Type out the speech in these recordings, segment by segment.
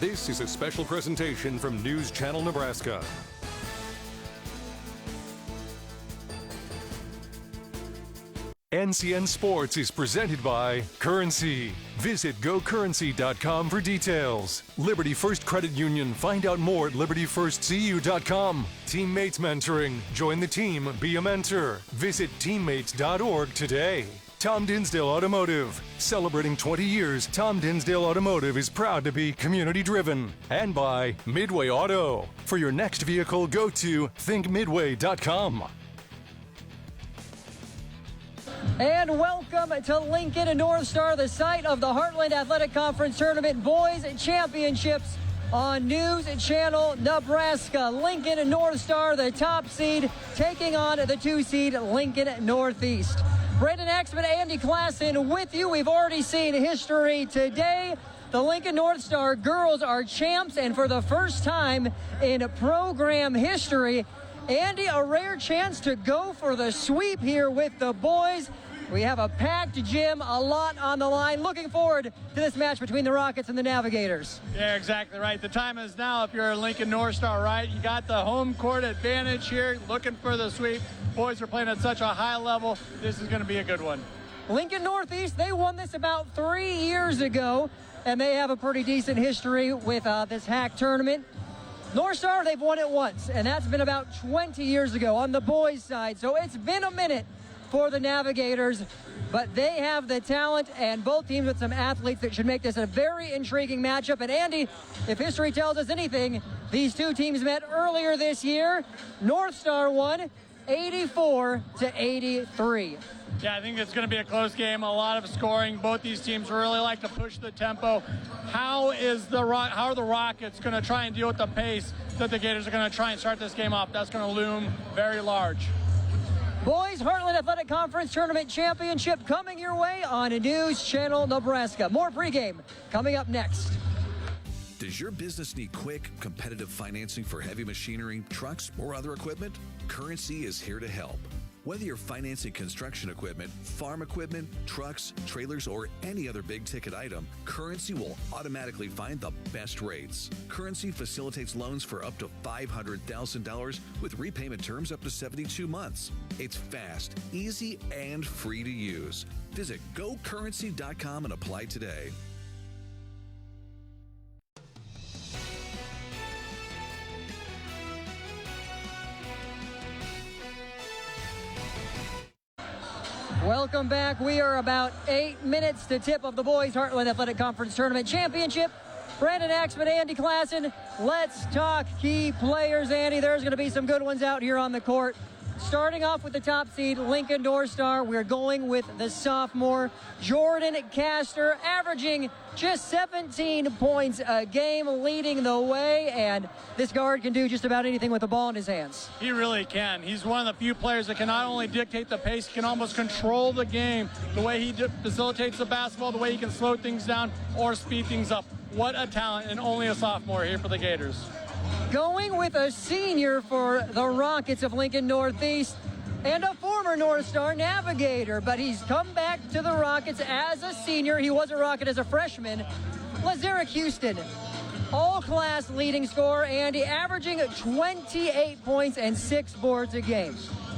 This is a special presentation from News Channel Nebraska. NCN Sports is presented by Currency. Visit gocurrency.com for details. Liberty First Credit Union. Find out more at libertyfirstcu.com. Teammates Mentoring. Join the team. Be a mentor. Visit teammates.org today. Tom Dinsdale Automotive. Celebrating 20 years, Tom Dinsdale Automotive is proud to be community-driven. And by Midway Auto. For your next vehicle, go to thinkmidway.com. And welcome to Lincoln North Star, the site of the Heartland Athletic Conference Tournament Boys Championships on News Channel Nebraska. Lincoln North Star, the top seed, taking on the 2 seed Lincoln Northeast. Brendan Axman, Andy Klassen with you. We've already seen history today. The Lincoln North Star girls are champs, and for the first time in program history, Andy, a rare chance to go for the sweep here with the boys. We have a packed gym, a lot on the line. Looking forward to this match between the Rockets and the Navigators. Yeah, exactly right. The time is now if you're a Lincoln North Star, right? You got the home court advantage here, looking for the sweep. Boys are playing at such a high level. This is going to be a good one. Lincoln Northeast, they won this about 3 years ago, and they have a pretty decent history with this hack tournament. North Star, they've won it once, and that's been about 20 years ago on the boys' side. So it's been a minute for the Navigators, but they have the talent, and both teams with some athletes that should make this a very intriguing matchup. And Andy, if history tells us anything, these two teams met earlier this year. North Star won 84-83. Yeah, I think it's going to be a close game, a lot of scoring. Both these teams really like to push the tempo. How are the Rockets going to try and deal with the pace that the Gators are going to try and start this game off? That's going to loom very large. Boys Heartland Athletic Conference Tournament Championship coming your way on News Channel Nebraska. More pregame coming up next. Does your business need quick, competitive financing for heavy machinery, trucks, or other equipment? Currency is here to help. Whether you're financing construction equipment, farm equipment, trucks, trailers, or any other big-ticket item, Currency will automatically find the best rates. Currency facilitates loans for up to $500,000 with repayment terms up to 72 months. It's fast, easy, and free to use. Visit gocurrency.com and apply today. Welcome back. We are about 8 minutes to tip of the Boys Heartland Athletic Conference Tournament Championship. Brandon Axman, Andy Klassen. Let's talk key players, Andy. There's going to be some good ones out here on the court. Starting off with the top seed, Lincoln North Star. We're going with the sophomore, Jordan Castor, averaging just 17 points a game, leading the way. And this guard can do just about anything with the ball in his hands. He really can. He's one of the few players that can not only dictate the pace, he can almost control the game. The way he facilitates the basketball, the way he can slow things down or speed things up. What a talent, and only a sophomore here for the Gators. Going with a senior for the Rockets of Lincoln Northeast and a former North Star Navigator, but he's come back to the Rockets as a senior. He was a Rocket as a freshman. Lazarick Houston, all-class leading scorer, and he averaging 28 points and 6 boards a game.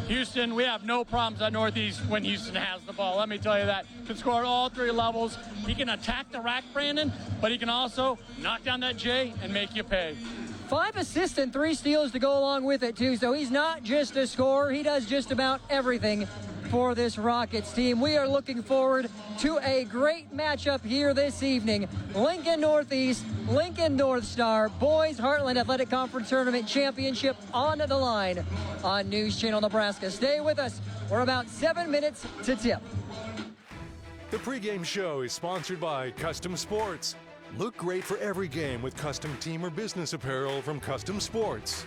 Houston, we have no problems at Northeast when Houston has the ball. Let me tell you that. Can score at all 3 levels. He can attack the rack, Brandon, but he can also knock down that J and make you pay. 5 assists and 3 steals to go along with it, too. So he's not just a scorer. He does just about everything for this Rockets team. We are looking forward to a great matchup here this evening. Lincoln Northeast, Lincoln North Star, Boys Heartland Athletic Conference Tournament Championship on the line on News Channel Nebraska. Stay with us. We're about 7 minutes to tip. The pregame show is sponsored by Custom Sports. Look great for every game with custom team or business apparel from Custom Sports.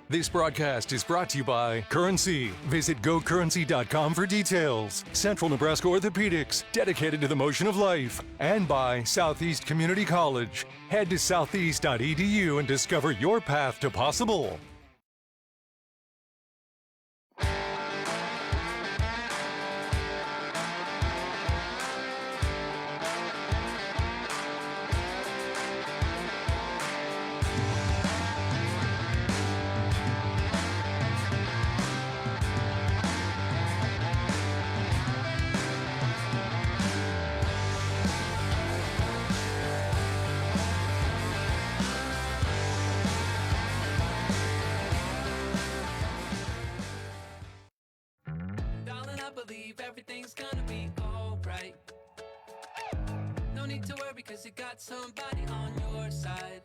This broadcast is brought to you by Currency. Visit gocurrency.com for details. Central Nebraska Orthopedics, dedicated to the motion of life. And by Southeast Community College. Head to southeast.edu and discover your path to possible. you got somebody on your side.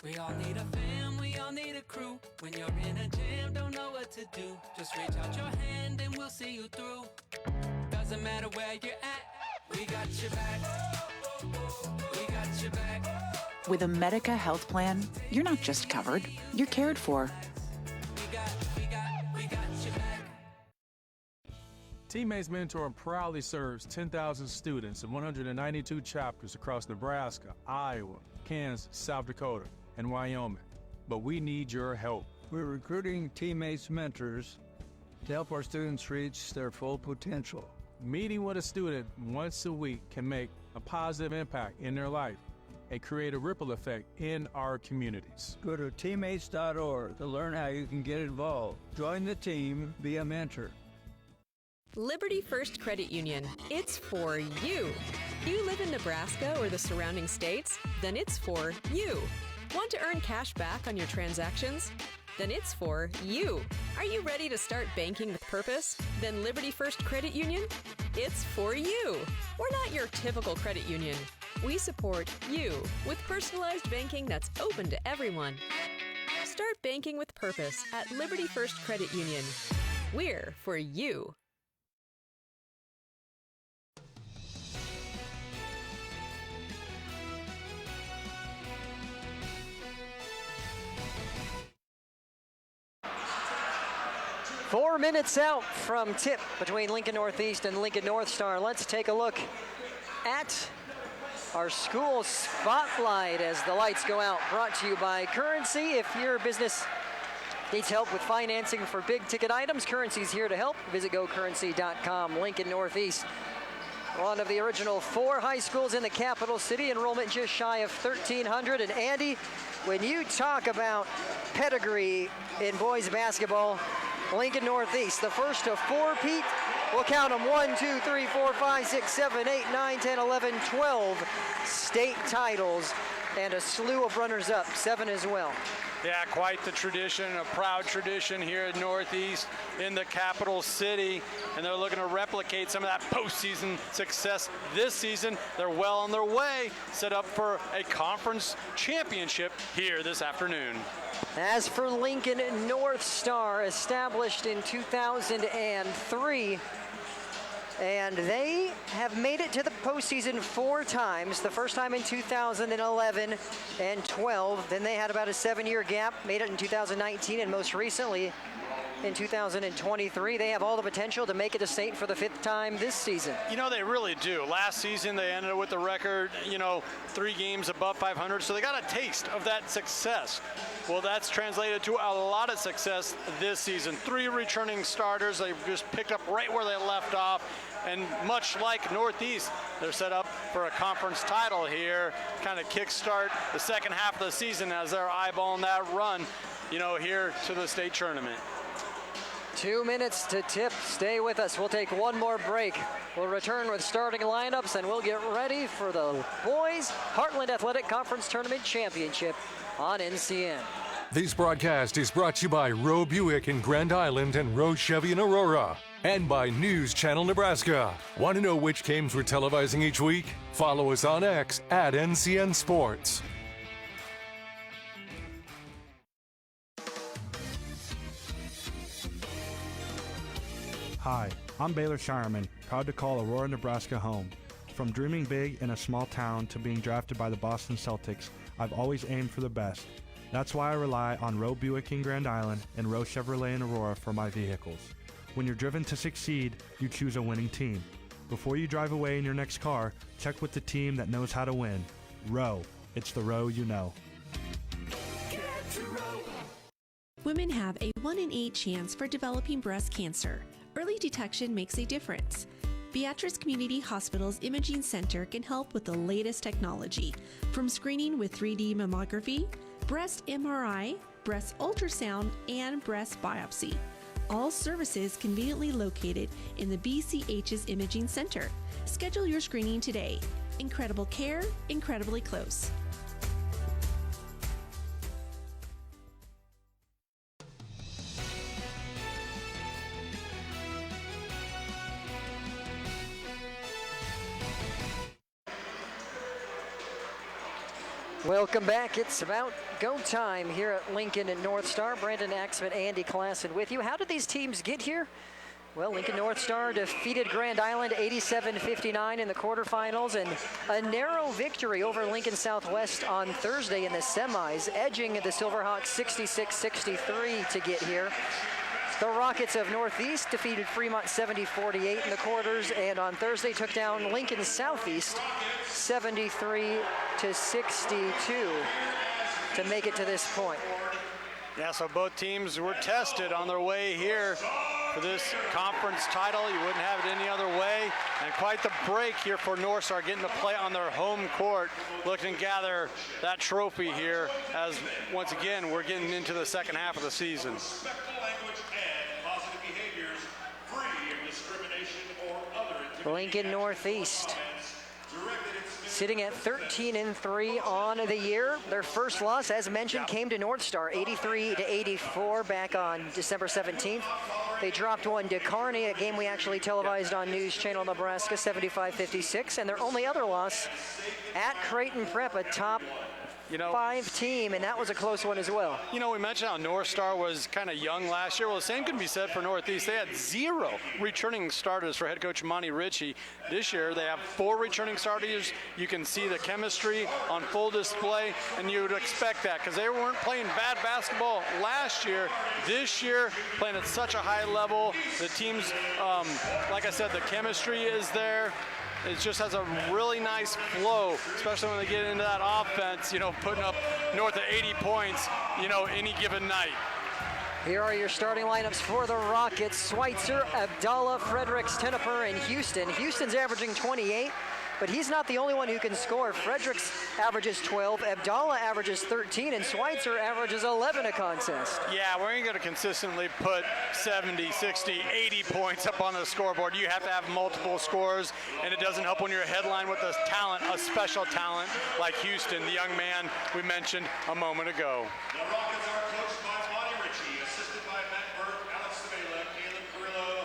We all need a fam, we all need a crew. When you're in a jam, don't know what to do, just reach out your hand and we'll see you through. Doesn't matter where you're at, we got your back. We got your back. With a Medica health plan, you're not just covered, you're cared for. We got your back. Teammates Mentoring proudly serves 10,000 students in 192 chapters across Nebraska, Iowa, Kansas, South Dakota, and Wyoming. But we need your help. We're recruiting Teammates Mentors to help our students reach their full potential. Meeting with a student once a week can make a positive impact in their life and create a ripple effect in our communities. Go to teammates.org to learn how you can get involved. Join the team, be a mentor. Liberty First Credit Union. It's for you. You live in Nebraska or the surrounding states? Then it's for you. Want to earn cash back on your transactions? Then it's for you. Are you ready to start banking with purpose? Then Liberty First Credit Union? It's for you. We're not your typical credit union. We support you with personalized banking that's open to everyone. Start banking with purpose at Liberty First Credit Union. We're for you. Four minutes out from tip between Lincoln Northeast and Lincoln North Star. Let's take a look at our school spotlight as the lights go out. Brought to you by Currency. If your business needs help with financing for big ticket items, Currency's here to help. Visit gocurrency.com. Lincoln Northeast, one of the original 4 high schools in the capital city. Enrollment just shy of 1,300. And Andy, when you talk about pedigree in boys basketball, Lincoln Northeast, the first of 4, Pete. We'll count them 1, 2, 3, 4, 5, 6, 7, 8, 9, 10, 11, 12 state titles and a slew of runners-up, 7 as well. Yeah, quite the tradition, a proud tradition here at Northeast in the capital city, and they're looking to replicate some of that postseason success this season. They're well on their way, set up for a conference championship here this afternoon. As for Lincoln North Star, established in 2003, and they have made it to the postseason 4 times. The first time in 2011 and 12. Then they had about a 7-year gap, made it in 2019, and most recently in 2023. They have all the potential to make it a state for the 5th time this season. You know, they really do. Last season, they ended with the record, 3 games above 500, so they got a taste of that success. Well, that's translated to a lot of success this season. 3 returning starters. They just picked up right where they left off. And much like Northeast, they're set up for a conference title here, kind of kickstart the second half of the season as they're eyeballing that run, here to the state tournament. 2 minutes to tip. Stay with us. We'll take one more break. We'll return with starting lineups, and we'll get ready for the Boys Heartland Athletic Conference Tournament Championship on NCN. This broadcast is brought to you by Roe Buick in Grand Island and Roe Chevy in Aurora. And by News Channel Nebraska. Want to know which games we're televising each week? Follow us on X at NCN Sports. Hi, I'm Baylor Shireman, proud to call Aurora, Nebraska home. From dreaming big in a small town to being drafted by the Boston Celtics, I've always aimed for the best. That's why I rely on Roe Buick in Grand Island and Roe Chevrolet in Aurora for my vehicles. When you're driven to succeed, you choose a winning team. Before you drive away in your next car, check with the team that knows how to win. Roe. It's the Roe you know. Women have a 1 in 8 chance for developing breast cancer. Early detection makes a difference. Beatrice Community Hospital's Imaging Center can help with the latest technology, from screening with 3D mammography, breast MRI, breast ultrasound, and breast biopsy. All services conveniently located in the BCH's Imaging Center. Schedule your screening today. Incredible care, incredibly close. Welcome back. It's about go time here at Lincoln and North Star. Brandon Axman, Andy Klassen with you. How did these teams get here? Well, Lincoln North Star defeated Grand Island 87-59 in the quarterfinals, and a narrow victory over Lincoln Southwest on Thursday in the semis, edging the Silverhawks 66-63 to get here. The Rockets of Northeast defeated Fremont 70-48 in the quarters, and on Thursday took down Lincoln Southeast 73-62 to make it to this point. Yeah, so both teams were tested on their way here for this conference title. You wouldn't have it any other way. And quite the break here for North Star, getting to play on their home court, looking to gather that trophy here as, once again, we're getting into the second half of the season. Lincoln Northeast sitting at 13-3 on the year. Their first loss, as mentioned, came to North Star, 83-84 back on December 17th. They dropped one to Kearney, a game we actually televised on News Channel Nebraska, 75-56. And their only other loss at Creighton Prep, a top 5 team, and that was a close one as well. You know, we mentioned how North Star was kind of young last year. Well, the same can be said for Northeast. They had 0 returning starters for head coach Monty Ritchie. This year, they have 4 returning starters. You can see the chemistry on full display, and you would expect that because they weren't playing bad basketball last year. This year, playing at such a high level. The teams, like I said, the chemistry is there. It just has a really nice flow, especially when they get into that offense, putting up north of 80 points, any given night. Here are your starting lineups for the Rockets. Schweitzer, Abdallah, Fredericks, Tenneper, and Houston. Houston's averaging 28, but he's not the only one who can score. Fredericks averages 12, Abdallah averages 13, and Schweitzer averages 11 a contest. Yeah, we're going to consistently put 70, 60, 80 points up on the scoreboard. You have to have multiple scores, and it doesn't help when you're a headline with a talent, a special talent like Houston, the young man we mentioned a moment ago. The Rockets are coached by Monty Ritchie, assisted by Matt Burke, Alex Sabela, Caleb Carrillo,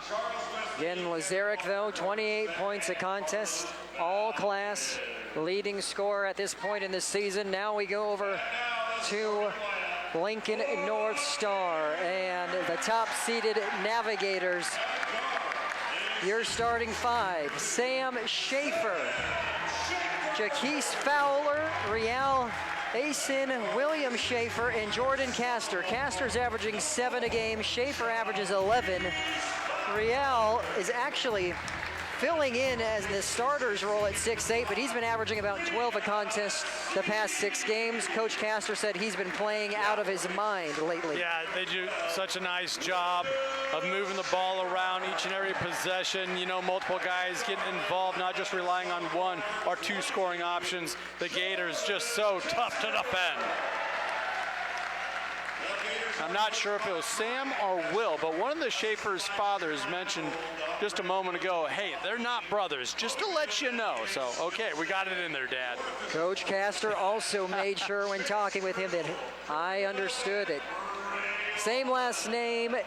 Charles West. Again, Lazarick, though, 28 points a contest, all class, leading scorer at this point in the season. Now we go over to Lincoln North Star and the top-seeded Navigators. Your starting 5, Sam Schaefer, Jaquise Fowler, Rial Asin, William Schaefer, and Jordan Castor. Castor's averaging 7 a game, Schaefer averages 11. Rial is actually filling in as the starter's role at 6'8", but he's been averaging about 12 a contest the past 6 games. Coach Castor said he's been playing out of his mind lately. Yeah, they do such a nice job of moving the ball around each and every possession. Multiple guys getting involved, not just relying on 1 or 2 scoring options. The Gators just so tough to defend. I'm not sure if it was Sam or Will, but one of the Schaefer's fathers mentioned just a moment ago, hey, they're not brothers, just to let you know. So, okay, we got it in there, Dad. Coach Castor also made sure when talking with him that I understood it. Same last name,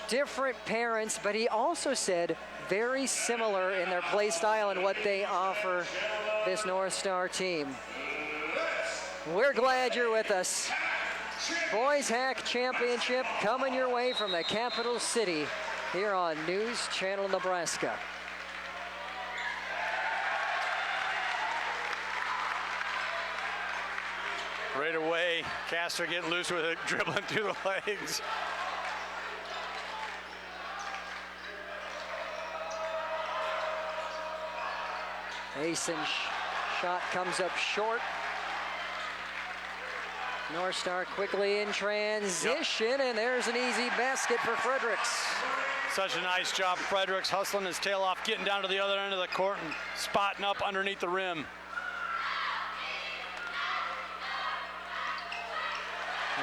different parents, but he also said very similar in their play style and what they offer this North Star team. We're glad you're with us. Boys Hack Championship coming your way from the capital city here on News Channel Nebraska. Right away, Castor getting loose with it, dribbling through the legs. Mason's shot comes up short. North Star quickly in transition, and there's an easy basket for Fredericks. Such a nice job, Fredericks, hustling his tail off, getting down to the other end of the court and spotting up underneath the rim.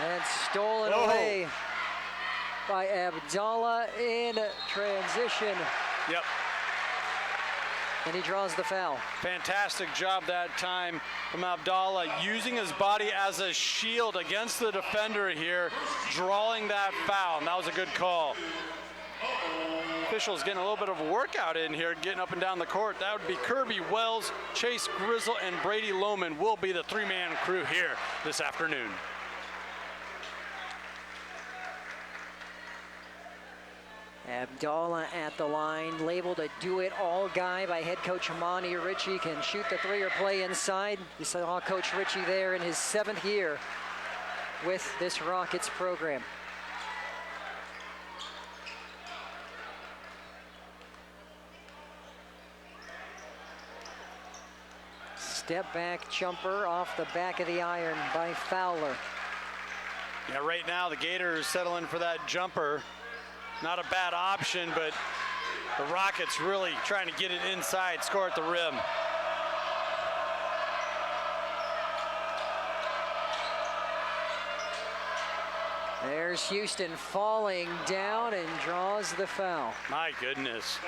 And stolen away by Abdallah in transition. Yep. And he draws the foul. Fantastic job that time from Abdallah, using his body as a shield against the defender here, drawing that foul, and that was a good call. officials getting a little bit of a workout in here, getting up and down the court. That would be Kirby Wells, Chase Grizzle, and Brady Lohman will be the three-man crew here this afternoon. Abdallah at the line, labeled a do-it-all guy by head coach Monty Ritchie, can shoot the three or play inside. You saw Coach Ritchie there in his 7th year with this Rockets program. Step back jumper off the back of the iron by Fowler. Yeah, right now the Gators settling for that jumper. Not a bad option, but the Rockets really trying to get it inside, score at the rim. There's Houston falling down and draws the foul. My goodness.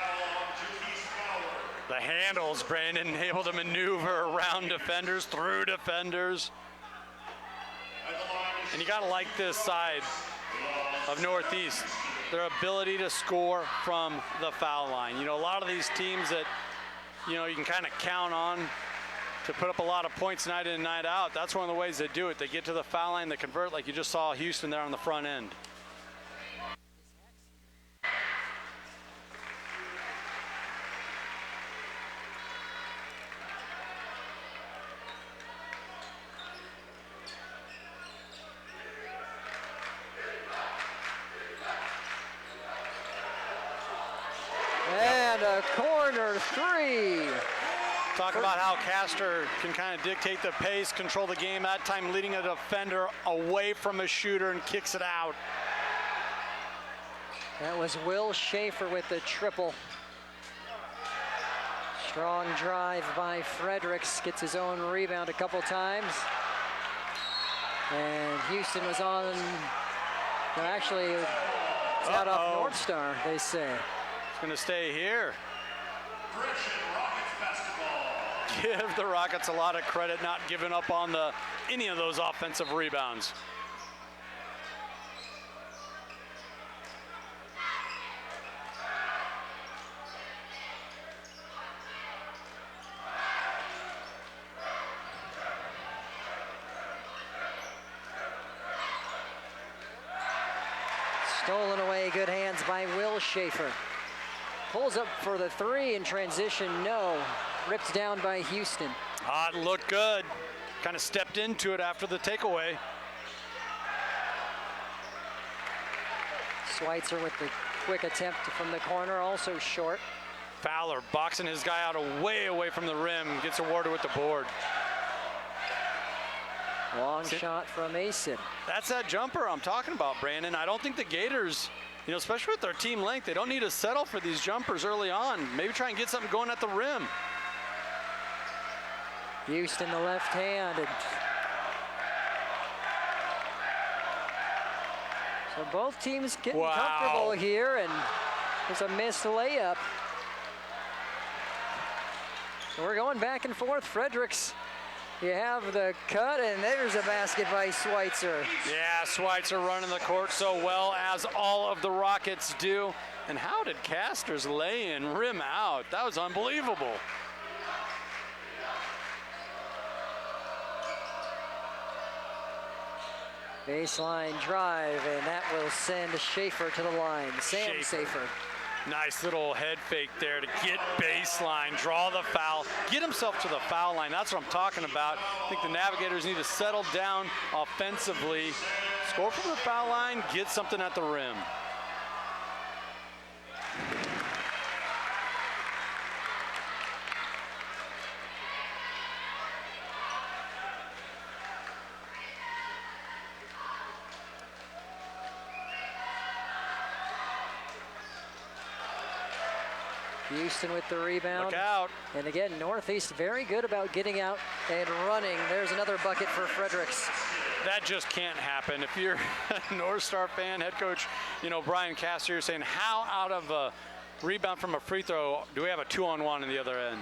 The handles, Brandon, able to maneuver around defenders, through defenders. And you gotta like this side of Northeast, their ability to score from the foul line. You know, a lot of these teams that, you know, you can kind of count on to put up a lot of points night in and night out. That's one of the ways they do it. They get to the foul line, they convert, like you just saw Houston there on the front end. And a corner three. Talk about how Castor can kind of dictate the pace, control the game, that time leading a defender away from a shooter and kicks it out. That was Will Schaefer with the triple. Strong drive by Fredericks, gets his own rebound a couple times. And Houston was on, no, actually, it's out off North Star, they say. It's gonna stay here. Give the Rockets a lot of credit, not giving up on any of those offensive rebounds. Stolen away, good hands by Will Schaefer. Pulls up for the three in transition, no. Ripped down by Houston. It looked good. Kind of stepped into it after the takeaway. Schweitzer with the quick attempt from the corner, also short. Fowler boxing his guy out way away from the rim, gets awarded with the board. Long shot from Mason. That's that jumper I'm talking about, Brandon. I don't think the Gators, you know, especially with their team length, they don't need to settle for these jumpers early on. Maybe try and get something going at the rim. Houston the left hand. And so both teams getting comfortable here, and there's a missed layup. So we're going back and forth. Fredericks, you have the cut, and there's a basket by Schweitzer. Yeah, Schweitzer running the court so well, as all of the Rockets do. And how did Castor's lay in rim out? That was unbelievable. Baseline drive, and that will send Schaefer to the line. Sam Schaefer. Nice little head fake there to get baseline, draw the foul, get himself to the foul line. That's what I'm talking about. I think the Navigators need to settle down offensively, score from the foul line, get something at the rim. Houston with the rebound. Look out. And again, Northeast very good about getting out and running. There's another bucket for Fredericks. That just can't happen. If you're a North Star fan, head coach, you know, Brian Castor, you're saying, how out of a rebound from a free throw do we have a 2-on-1 in the other end?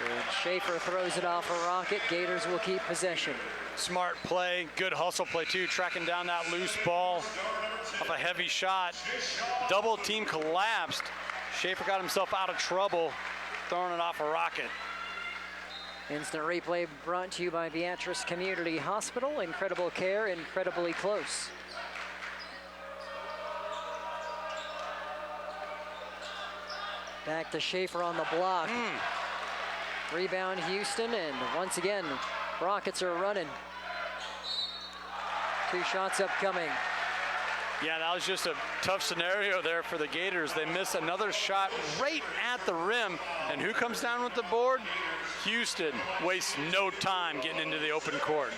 And Schaefer throws it off a rocket. Gators will keep possession. Smart play, good hustle play too, tracking down that loose ball off a heavy shot. Double team collapsed. Schaefer got himself out of trouble, throwing it off a rocket. Instant replay brought to you by Beatrice Community Hospital. Incredible care, incredibly close. Back to Schaefer on the block. Rebound Houston, and once again, Rockets are running. 2 shots upcoming. Yeah, that was just a tough scenario there for the Gators. They miss another shot right at the rim, and who comes down with the board? Houston wastes no time getting into the open court.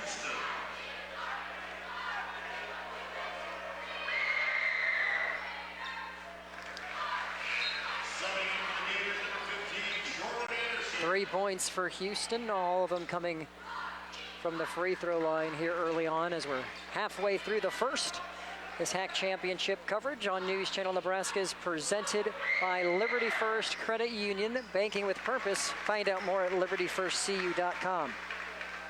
Three points for Houston, all of them coming from the free throw line here early on as we're halfway through the first. This HAC Championship coverage on News Channel Nebraska is presented by Liberty First Credit Union, banking with purpose. Find out more at libertyfirstcu.com.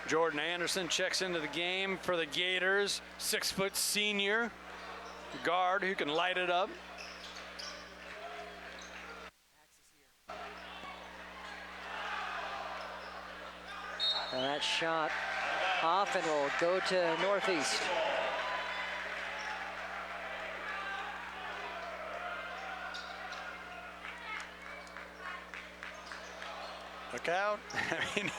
Jordan Anderson checks into the game for the Gators. 6-foot senior guard who can light it up. And that shot off and will go to Northeast. Look out. I mean,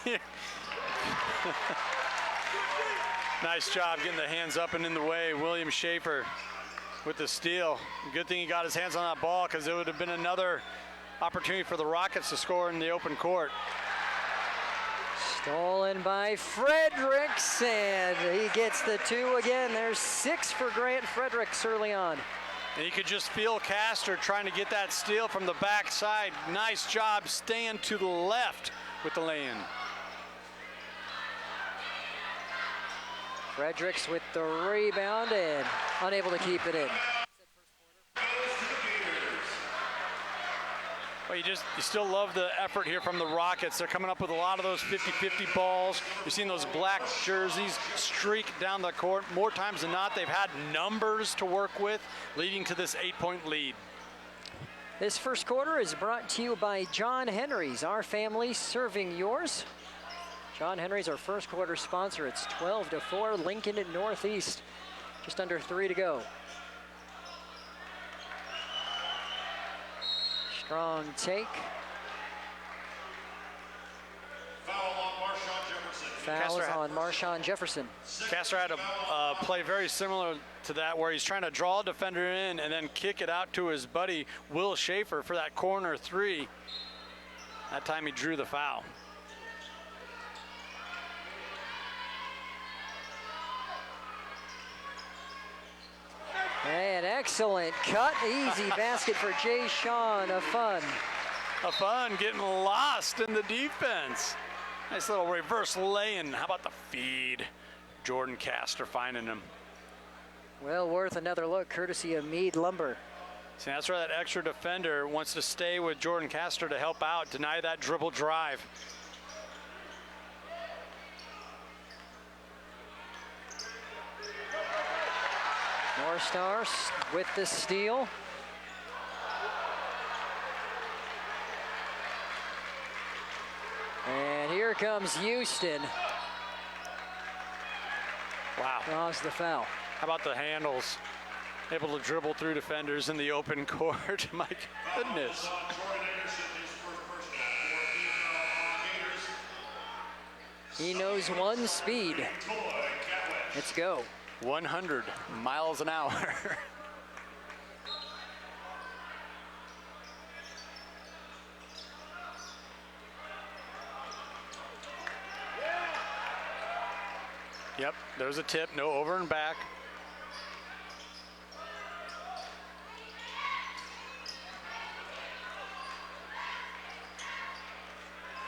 nice job getting the hands up and in the way. William Schaefer with the steal. Good thing he got his hands on that ball because it would have been another opportunity for the Rockets to score in the open court. Stolen by Fredericks, and he gets the 2 again. There's 6 for Grant Fredericks early on. And you could just feel Castor trying to get that steal from the backside. Nice job staying to the left with the lay-in. Fredericks with the rebound and unable to keep it in. Well, you still love the effort here from the Rockets. They're coming up with a lot of those 50-50 balls. You're seeing those black jerseys streak down the court. More times than not, they've had numbers to work with, leading to this 8-point lead. This first quarter is brought to you by John Henry's, our family serving yours. John Henry's our first quarter sponsor. It's 12-4, Lincoln at Northeast. Just under 3 to go. Strong take. Foul on Marshawn Jefferson. Castor had a play very similar to that where he's trying to draw a defender in and then kick it out to his buddy Will Schaefer for that corner 3. That time he drew the foul. An excellent cut, easy basket for Jay Sean. A fun getting lost in the defense. Nice little reverse lay-in. How about the feed? Jordan Castor finding him. Well worth another look, courtesy of Meade Lumber. See, that's where that extra defender wants to stay with Jordan Castor to help out, deny that dribble drive. North Stars with the steal. And here comes Houston. Wow. Draws the foul. How about the handles? Able to dribble through defenders in the open court. My goodness. He knows one speed. Let's go. 100 miles an hour. Yep, there's a tip, no over and back.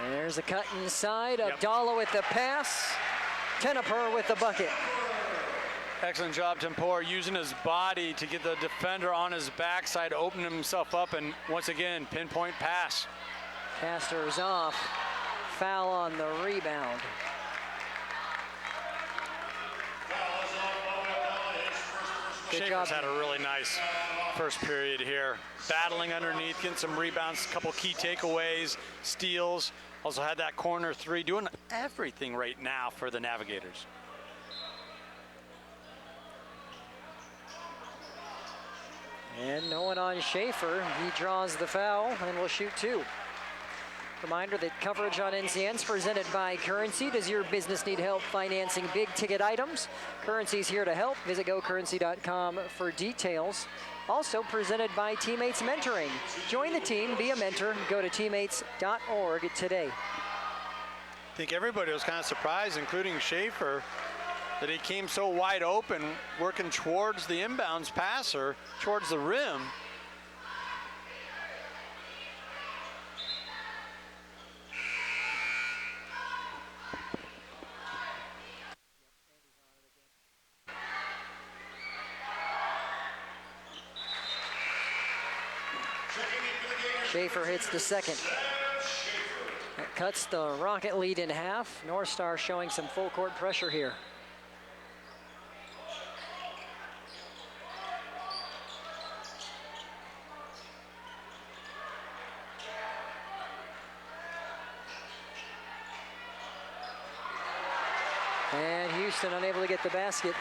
There's a cut inside. Abdallah with the pass. Tenopur with the bucket. Excellent job, Tempor, using his body to get the defender on his backside, opening himself up, and once again, pinpoint pass. Castor's off. foul on the rebound. Schaefer's had a really nice first period here. Battling underneath, getting some rebounds, a couple key takeaways, steals. Also had that corner three, doing everything right now for the Navigators. And no one on Schaefer. He draws the foul and will shoot 2. Reminder that coverage on NCN's presented by Currency. Does your business need help financing big ticket items? Currency's here to help. Visit gocurrency.com for details. Also presented by Teammates Mentoring. Join the team, be a mentor. Go to teammates.org today. I think everybody was kind of surprised, including Schaefer, that he came so wide open, working towards the inbounds passer, towards the rim. Schaefer hits the second. That cuts the Rocket lead in half. North Star showing some full court pressure here. And Houston unable to get the basket.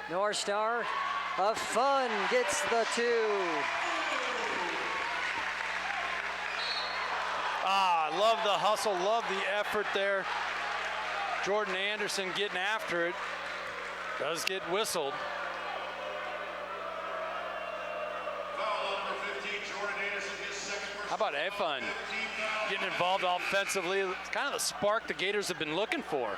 North Star of Fun gets the 2. I love the hustle, love the effort there. Jordan Anderson getting after it. Does get whistled. How about Fun getting involved offensively? It's kind of the spark the Gators have been looking for.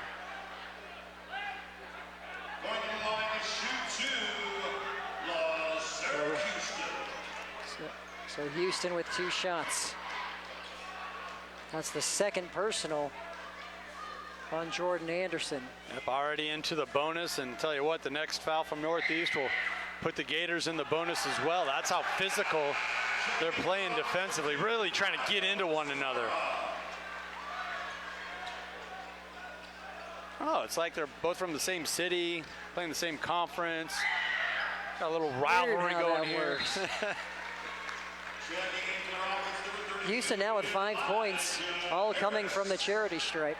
So Houston with 2 shots. That's the second personal on Jordan Anderson. Yep, already into the bonus, and tell you what, the next foul from Northeast will put the Gators in the bonus as well. That's how physical they're playing defensively, really trying to get into one another. Oh, it's like they're both from the same city, playing the same conference. Got a little rivalry going here. Houston now with 5 points, all coming from the charity stripe.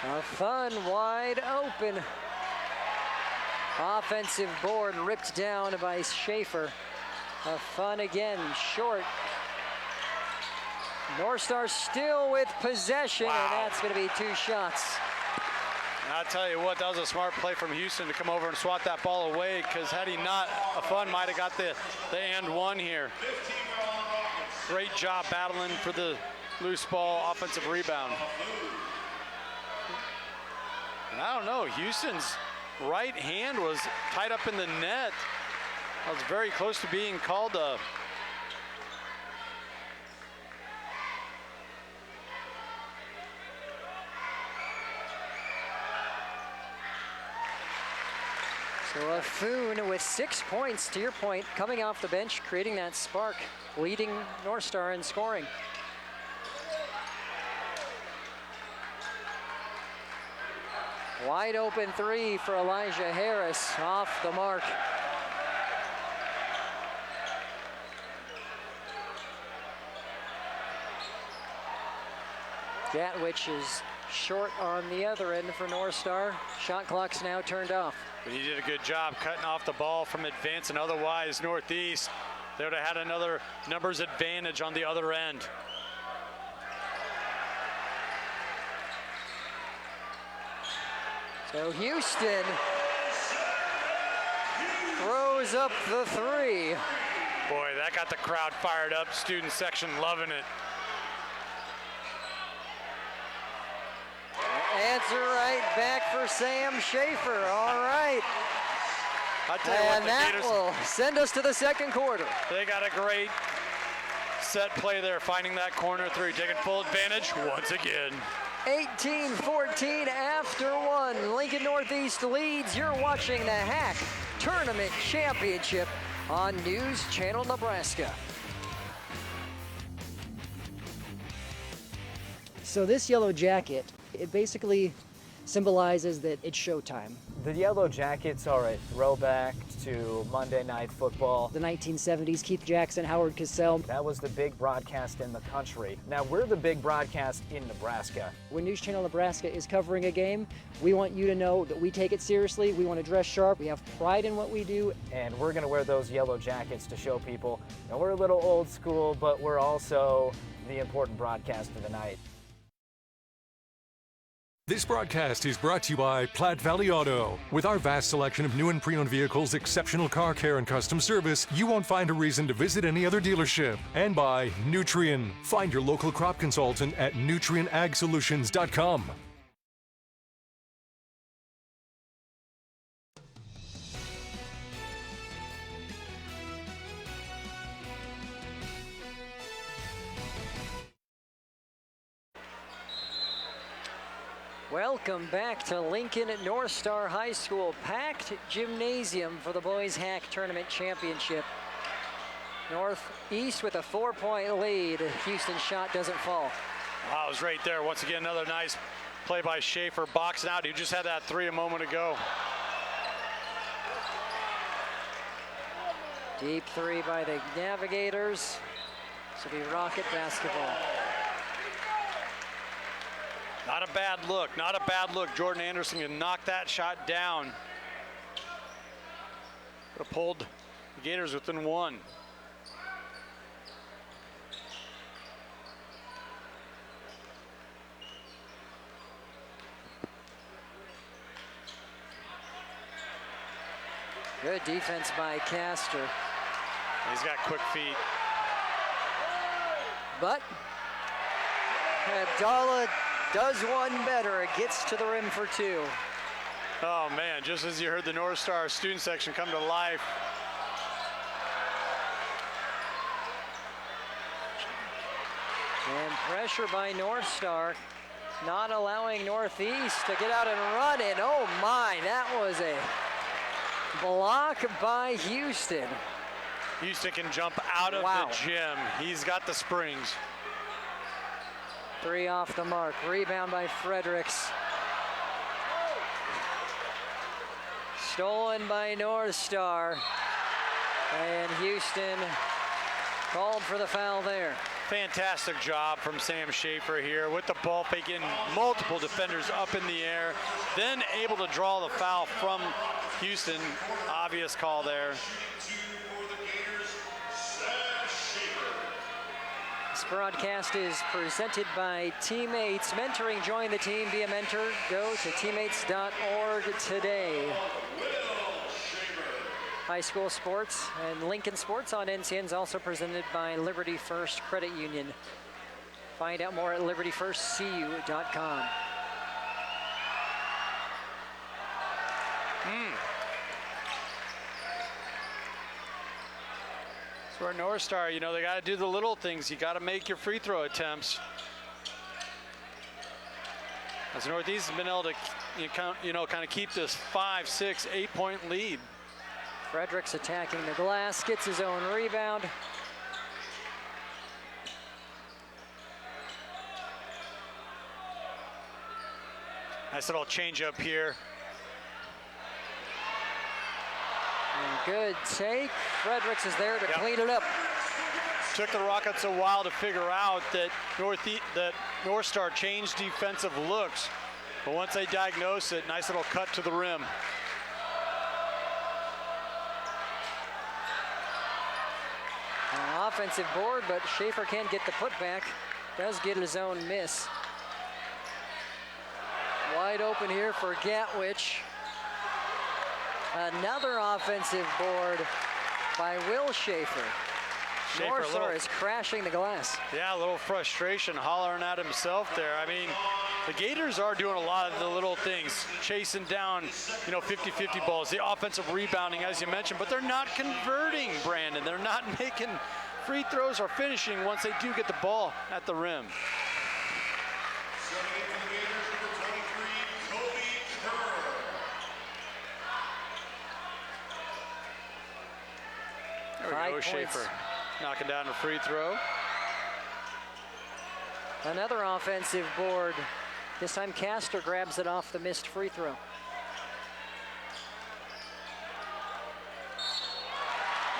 A Fun wide open. Offensive board ripped down by Schaefer. A Fun again, short. North Star still with possession, and that's going to be 2 shots. I'll tell you what, that was a smart play from Houston to come over and swat that ball away, because had he not, A Fun might have got the and one here. Great job battling for the loose ball offensive rebound. And I don't know, Houston's right hand was tied up in the net. That was very close to being called a So Afun with 6 points, to your point, coming off the bench, creating that spark, leading North Star in scoring. Wide open 3 for Elijah Harris, off the mark. Gatwich is short on the other end for North Star. Shot clock's now turned off. But he did a good job cutting off the ball from advancing. Otherwise, Northeast, they would have had another numbers advantage on the other end. So Houston throws up the 3. Boy, that got the crowd fired up. Student section loving it. Answer right back for Sam Schaefer. All right. I'll tell you and that will send us to the second quarter. They got a great set play there, finding that corner 3, taking full advantage once again. 18-14 after one. Lincoln Northeast leads. You're watching the Hack Tournament Championship on News Channel Nebraska. So this yellow jacket, it basically symbolizes that it's showtime. The yellow jackets are a throwback to Monday Night Football. The 1970s, Keith Jackson, Howard Cosell. That was the big broadcast in the country. Now we're the big broadcast in Nebraska. When News Channel Nebraska is covering a game, we want you to know that we take it seriously. We want to dress sharp. We have pride in what we do. And we're going to wear those yellow jackets to show people that we're a little old school, but we're also the important broadcast of the night. This broadcast is brought to you by Platte Valley Auto. With our vast selection of new and pre-owned vehicles, exceptional car care, and custom service, you won't find a reason to visit any other dealership. And by Nutrien. Find your local crop consultant at nutrienagsolutions.com. Welcome back to Lincoln at North Star High School. Packed gymnasium for the Boys Hack Tournament Championship. Northeast with a 4-point lead. Houston's shot doesn't fall. Wow, it was right there. Once again, another nice play by Schaefer, boxing out. He just had that three a moment ago. Deep three by the Navigators. This will be Rocket basketball. Not a bad look, not a bad look. Jordan Anderson can knock that shot down. Would have pulled the Gators within one. Good defense by Castor. He's got quick feet. But Abdallah does one better. It gets to the rim for two. Oh man, just as you heard the North Star student section come to life. And pressure by North Star, not allowing Northeast to get out and run it. Oh my, that was a block by Houston. Houston can jump out of the gym. He's got the springs. Three off the mark. Rebound by Fredericks. Stolen by North Star. And Houston called for the foul there. Fantastic job from Sam Schaefer here with the ball fake, getting multiple defenders up in the air, then able to draw the foul from Houston. Obvious call there. This broadcast is presented by Teammates. Mentoring, join the team, be a mentor. Go to teammates.org today. High school sports and Lincoln Sports on NCN is also presented by Liberty First Credit Union. Find out more at libertyfirstcu.com. So our North Star, you know, they got to do the little things. You got to make your free throw attempts. As Northeast has been able to, kind of keep this 5, 6, 8-point lead. Fredericks attacking the glass, gets his own rebound. Nice little change up here. And good take. Fredericks is there to clean it up. Took the Rockets a while to figure out that North Star changed defensive looks. But once they diagnose it, nice little cut to the rim. An offensive board, but Schaefer can't get the putback. Does get his own miss. Wide open here for Gatwich. Another offensive board by Will Schaefer. North Star is crashing the glass. Yeah, a little frustration, hollering at himself there. I mean, the Gators are doing a lot of the little things, chasing down, 50-50 balls, the offensive rebounding, as you mentioned, but they're not converting, Brandon. They're not making free throws or finishing once they do get the ball at the rim. go, Schaefer knocking down a free throw. Another offensive board. This time Castor grabs it off the missed free throw.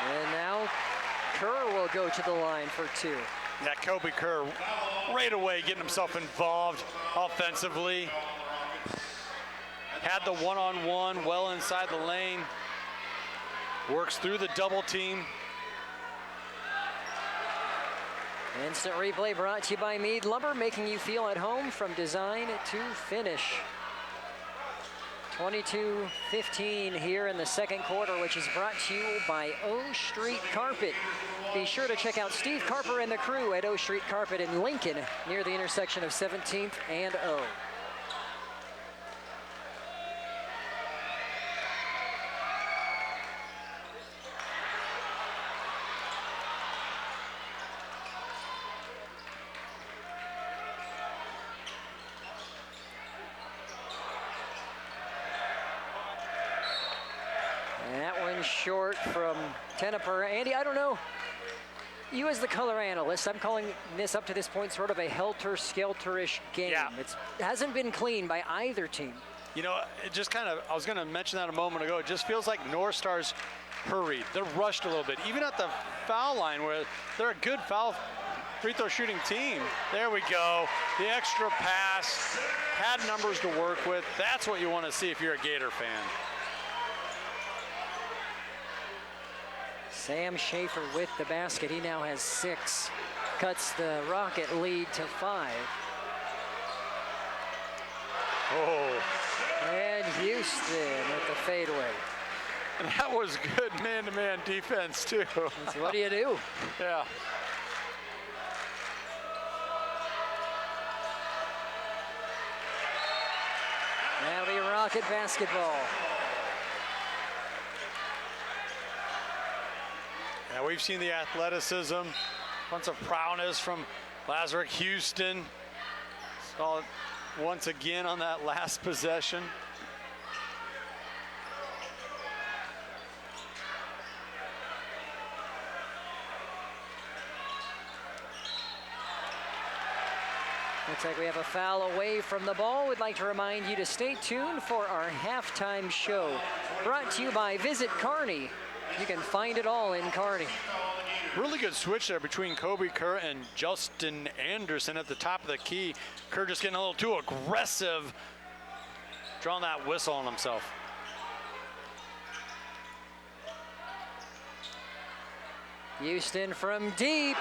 And now Kerr will go to the line for 2. Yeah, Kobe Kerr right away getting himself involved offensively. Had the one-on-one well inside the lane. Works through the double team. Instant replay brought to you by Mead Lumber, making you feel at home from design to finish. 22-15 here in the second quarter, which is brought to you by O Street Carpet. Be sure to check out Steve Carper and the crew at O Street Carpet in Lincoln, near the intersection of 17th and O. Short from Tenneper. Andy, I don't know. You as the color analyst, I'm calling this up to this point sort of a helter-skelter-ish game. Yeah. It hasn't been clean by either team. You know, it just kind of, I was going to mention that a moment ago, it just feels like North Star's hurried. They're rushed a little bit. Even at the foul line where they're a good free throw shooting team. There we go. The extra pass, had numbers to work with. That's what you want to see if you're a Gator fan. Sam Schaefer with the basket. He now has 6. Cuts the Rocket lead to 5. Oh. And Houston with the fadeaway. And that was good man-to-man defense, too. So what do you do? Yeah. Now the Rocket basketball. Yeah, we've seen the athleticism, bunch of prowess from Lazarick Houston. Saw it once again on that last possession. Looks like we have a foul away from the ball. We'd like to remind you to stay tuned for our halftime show. Brought to you by Visit Kearney. You can find it all in Kearney. Really good switch there between Kobe Kerr and Justin Anderson at the top of the key. Kerr just getting a little too aggressive, drawing that whistle on himself. Houston from deep.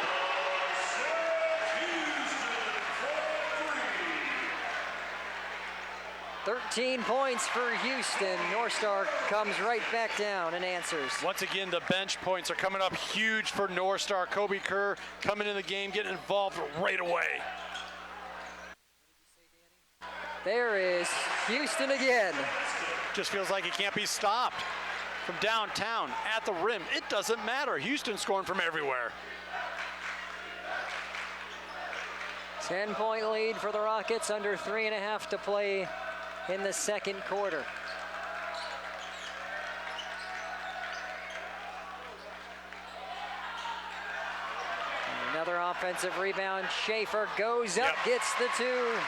"13 points for Houston." North Star comes right back down and answers. Once again, the bench points are coming up huge for North Star. Kobe Kerr coming in the game, getting involved right away. There is Houston again. Just feels like it can't be stopped. From downtown, at the rim, it doesn't matter. Houston scoring from everywhere. 10-point lead for the Rockets, under 3.5 to play in the second quarter. Another offensive rebound. Schaefer goes up, gets the 2.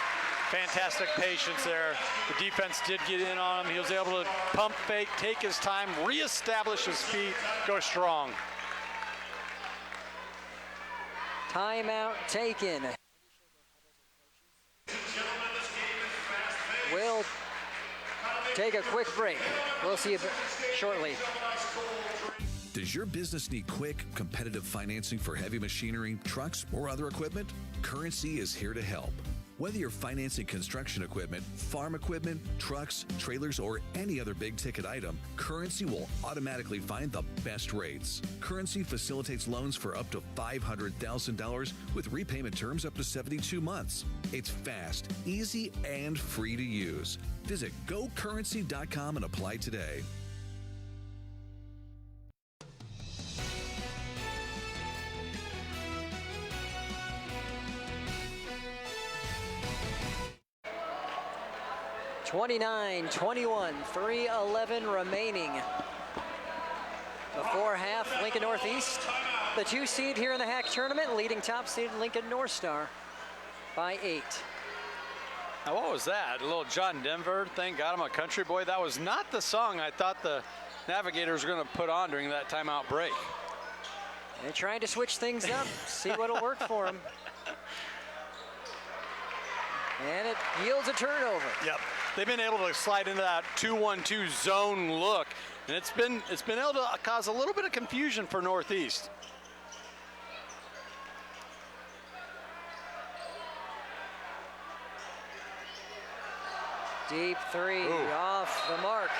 Fantastic patience there. The defense did get in on him. He was able to pump fake, take his time, reestablish his feet, go strong. Timeout taken. We'll take a quick break. We'll see you shortly. Does your business need quick, competitive financing for heavy machinery, trucks, or other equipment? Currency is here to help. Whether you're financing construction equipment, farm equipment, trucks, trailers, or any other big ticket item, Currency will automatically find the best rates. Currency facilitates loans for up to $500,000 with repayment terms up to 72 months. It's fast, easy, and free to use. Visit gocurrency.com and apply today. "29-21, 3:11 remaining Before half, Lincoln Northeast, the 2 seed here in the HAC tournament, leading top seed Lincoln North Star by 8. Now what was that? A little John Denver thing, got him a country boy. That was not the song I thought the Navigators were going to put on during that timeout break. They're trying to switch things up, see what'll work for them. And it yields a turnover. Yep, they've been able to slide into that 2-1-2 zone look, and it's been able to cause a little bit of confusion for Northeast. Deep 3 off the mark.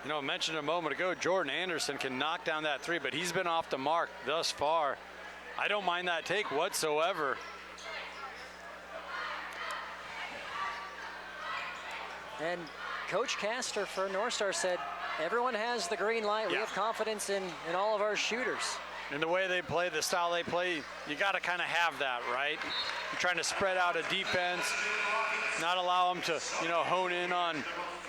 You know, I mentioned a moment ago, Jordan Anderson can knock down that 3, but he's been off the mark thus far. I don't mind that take whatsoever. And Coach Castor for North Star said, everyone has the green light. We have confidence in all of our shooters. And the way they play, the style they play, you got to kind of have that, right? You're trying to spread out a defense, not allow them to, hone in on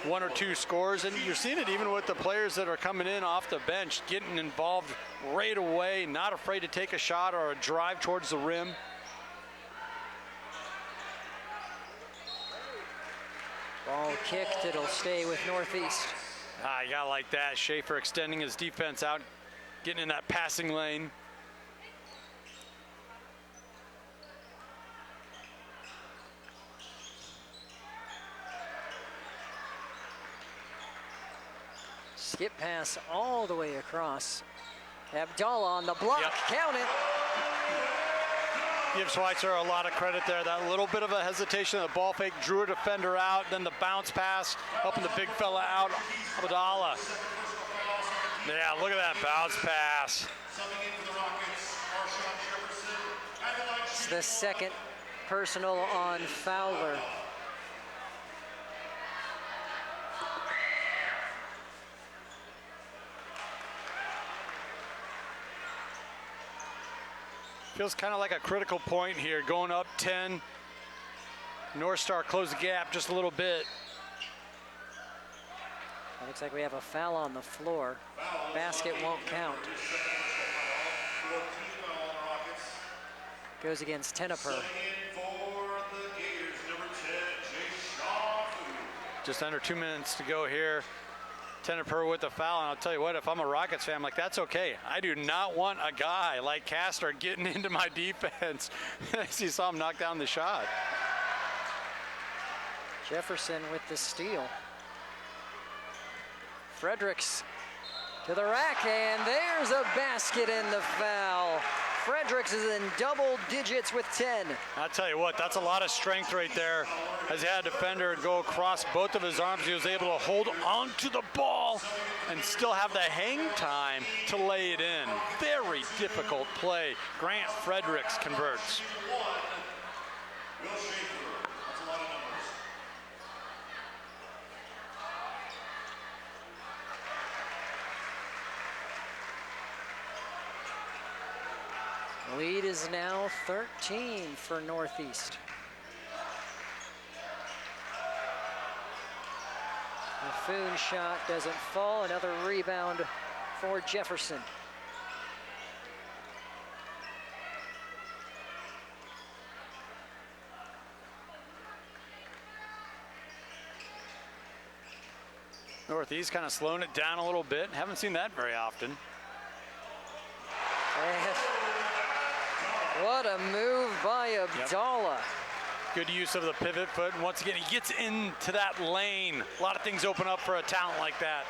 1 or 2 scores. And you're seeing it even with the players that are coming in off the bench, getting involved right away, not afraid to take a shot or a drive towards the rim. Ball kicked, it'll stay with Northeast. You got to like that. Schaefer extending his defense out, getting in that passing lane. Skip pass all the way across. Abdallah on the block, count it. Give Schweitzer a lot of credit there. That little bit of a hesitation, the ball fake, drew a defender out, then the bounce pass, helping the big fella out, Abdallah. Yeah, look at that bounce pass. It's the second personal on Fowler. Feels kind of like a critical point here, going up 10. North Star closed the gap just a little bit. It looks like we have a foul on the floor. Basket won't count. Goes against Tenneper. Just under 2 minutes to go here. Tenneper with the foul, and I'll tell you what, if I'm a Rockets fan, I'm like, that's okay. I do not want a guy like Castor getting into my defense as you saw him knock down the shot. Jefferson with the steal. Fredericks to the rack, and there's a basket in the foul. Fredericks is in double digits with 10. I'll tell you what, that's a lot of strength right there. As he had a defender go across both of his arms, he was able to hold onto the ball and still have the hang time to lay it in. Very difficult play. Grant Fredericks converts. Lead is now 13 for Northeast. The Foon shot doesn't fall. Another rebound for Jefferson. Northeast kind of slowing it down a little bit. Haven't seen that very often. And what a move by Abdallah. Good use of the pivot foot. And once again, he gets into that lane. A lot of things open up for a talent like that.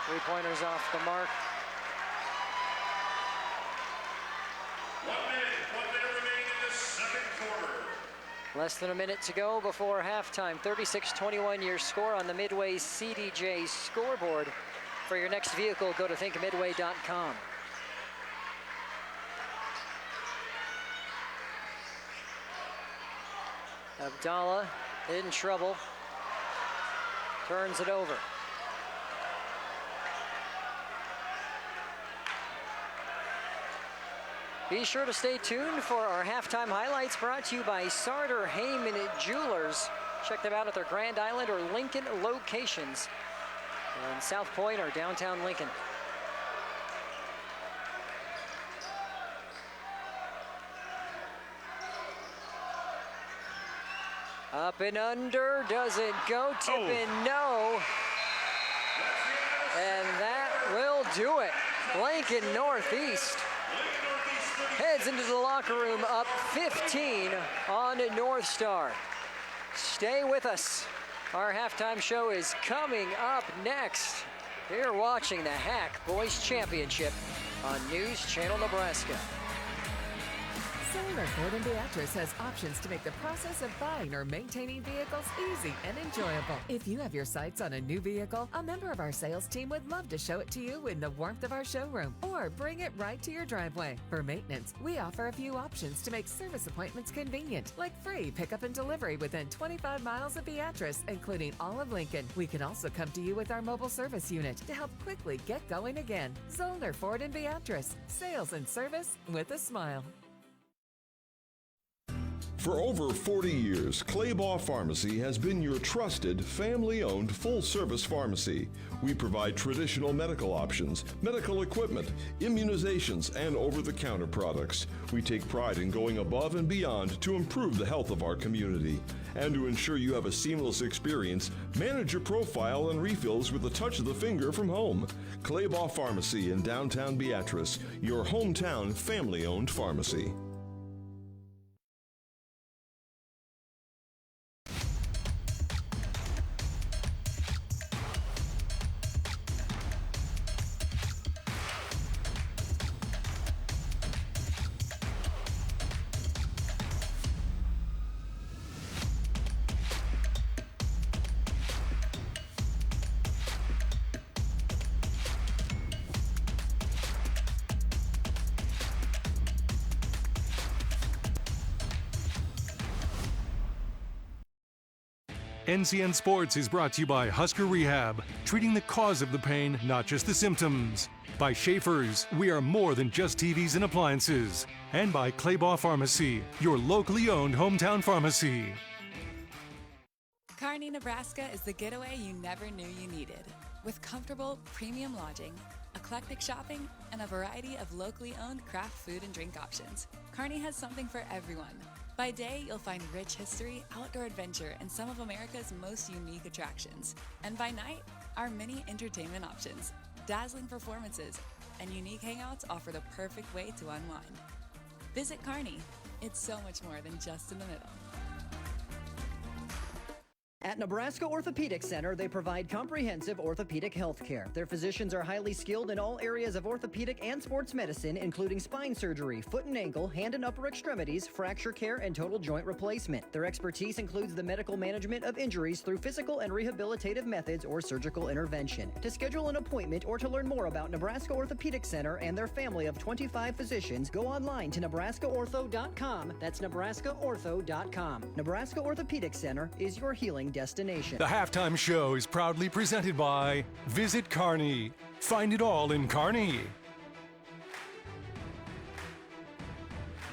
Three-pointers off the mark. 1 minute remaining in the second quarter. Less than a minute to go before halftime. 36-21 your score on the Midway CDJ scoreboard. For your next vehicle, go to thinkmidway.com. Abdallah in trouble. Turns it over. Be sure to stay tuned for our halftime highlights brought to you by Sartor Heyman Jewelers. Check them out at their Grand Island or Lincoln locations in South Point or downtown Lincoln. Up and under, doesn't go, tip in, no. And that will do it. Lincoln Northeast heads into the locker room up 15 on North Star. Stay with us. Our halftime show is coming up next. You're watching the Hack Boys Championship on News Channel Nebraska. Solar Ford & Beatrice has options to make the process of buying or maintaining vehicles easy and enjoyable. If you have your sights on a new vehicle, a member of our sales team would love to show it to you in the warmth of our showroom or bring it right to your driveway. For maintenance, we offer a few options to make service appointments convenient, like free pickup and delivery within 25 miles of Beatrice, including all of Lincoln. We can also come to you with our mobile service unit to help quickly get going again. Zollner Ford & Beatrice, sales and service with a smile. For over 40 years, Claybaugh Pharmacy has been your trusted, family-owned, full-service pharmacy. We provide traditional medical options, medical equipment, immunizations, and over-the-counter products. We take pride in going above and beyond to improve the health of our community. And to ensure you have a seamless experience, manage your profile and refills with a touch of the finger from home. Claybaugh Pharmacy in downtown Beatrice, your hometown family-owned pharmacy. NCN Sports is brought to you by Husker Rehab, treating the cause of the pain, not just the symptoms. By Schaefer's, we are more than just TVs and appliances. And by Claybaugh Pharmacy, your locally owned hometown pharmacy. Kearney, Nebraska is the getaway you never knew you needed. With comfortable, premium lodging, eclectic shopping, and a variety of locally owned craft food and drink options, Kearney has something for everyone. By day, you'll find rich history, outdoor adventure, and some of America's most unique attractions. And by night, our many entertainment options, dazzling performances, and unique hangouts offer the perfect way to unwind. Visit Kearney. It's so much more than just in the middle. At Nebraska Orthopedic Center, they provide comprehensive orthopedic health care. Their physicians are highly skilled in all areas of orthopedic and sports medicine, including spine surgery, foot and ankle, hand and upper extremities, fracture care, and total joint replacement. Their expertise includes the medical management of injuries through physical and rehabilitative methods or surgical intervention. To schedule an appointment or to learn more about Nebraska Orthopedic Center and their family of 25 physicians, go online to nebraskaortho.com. That's nebraskaortho.com. Nebraska Orthopedic Center is your healing destination. The halftime show is proudly presented by Visit Kearney. Find it all in Kearney.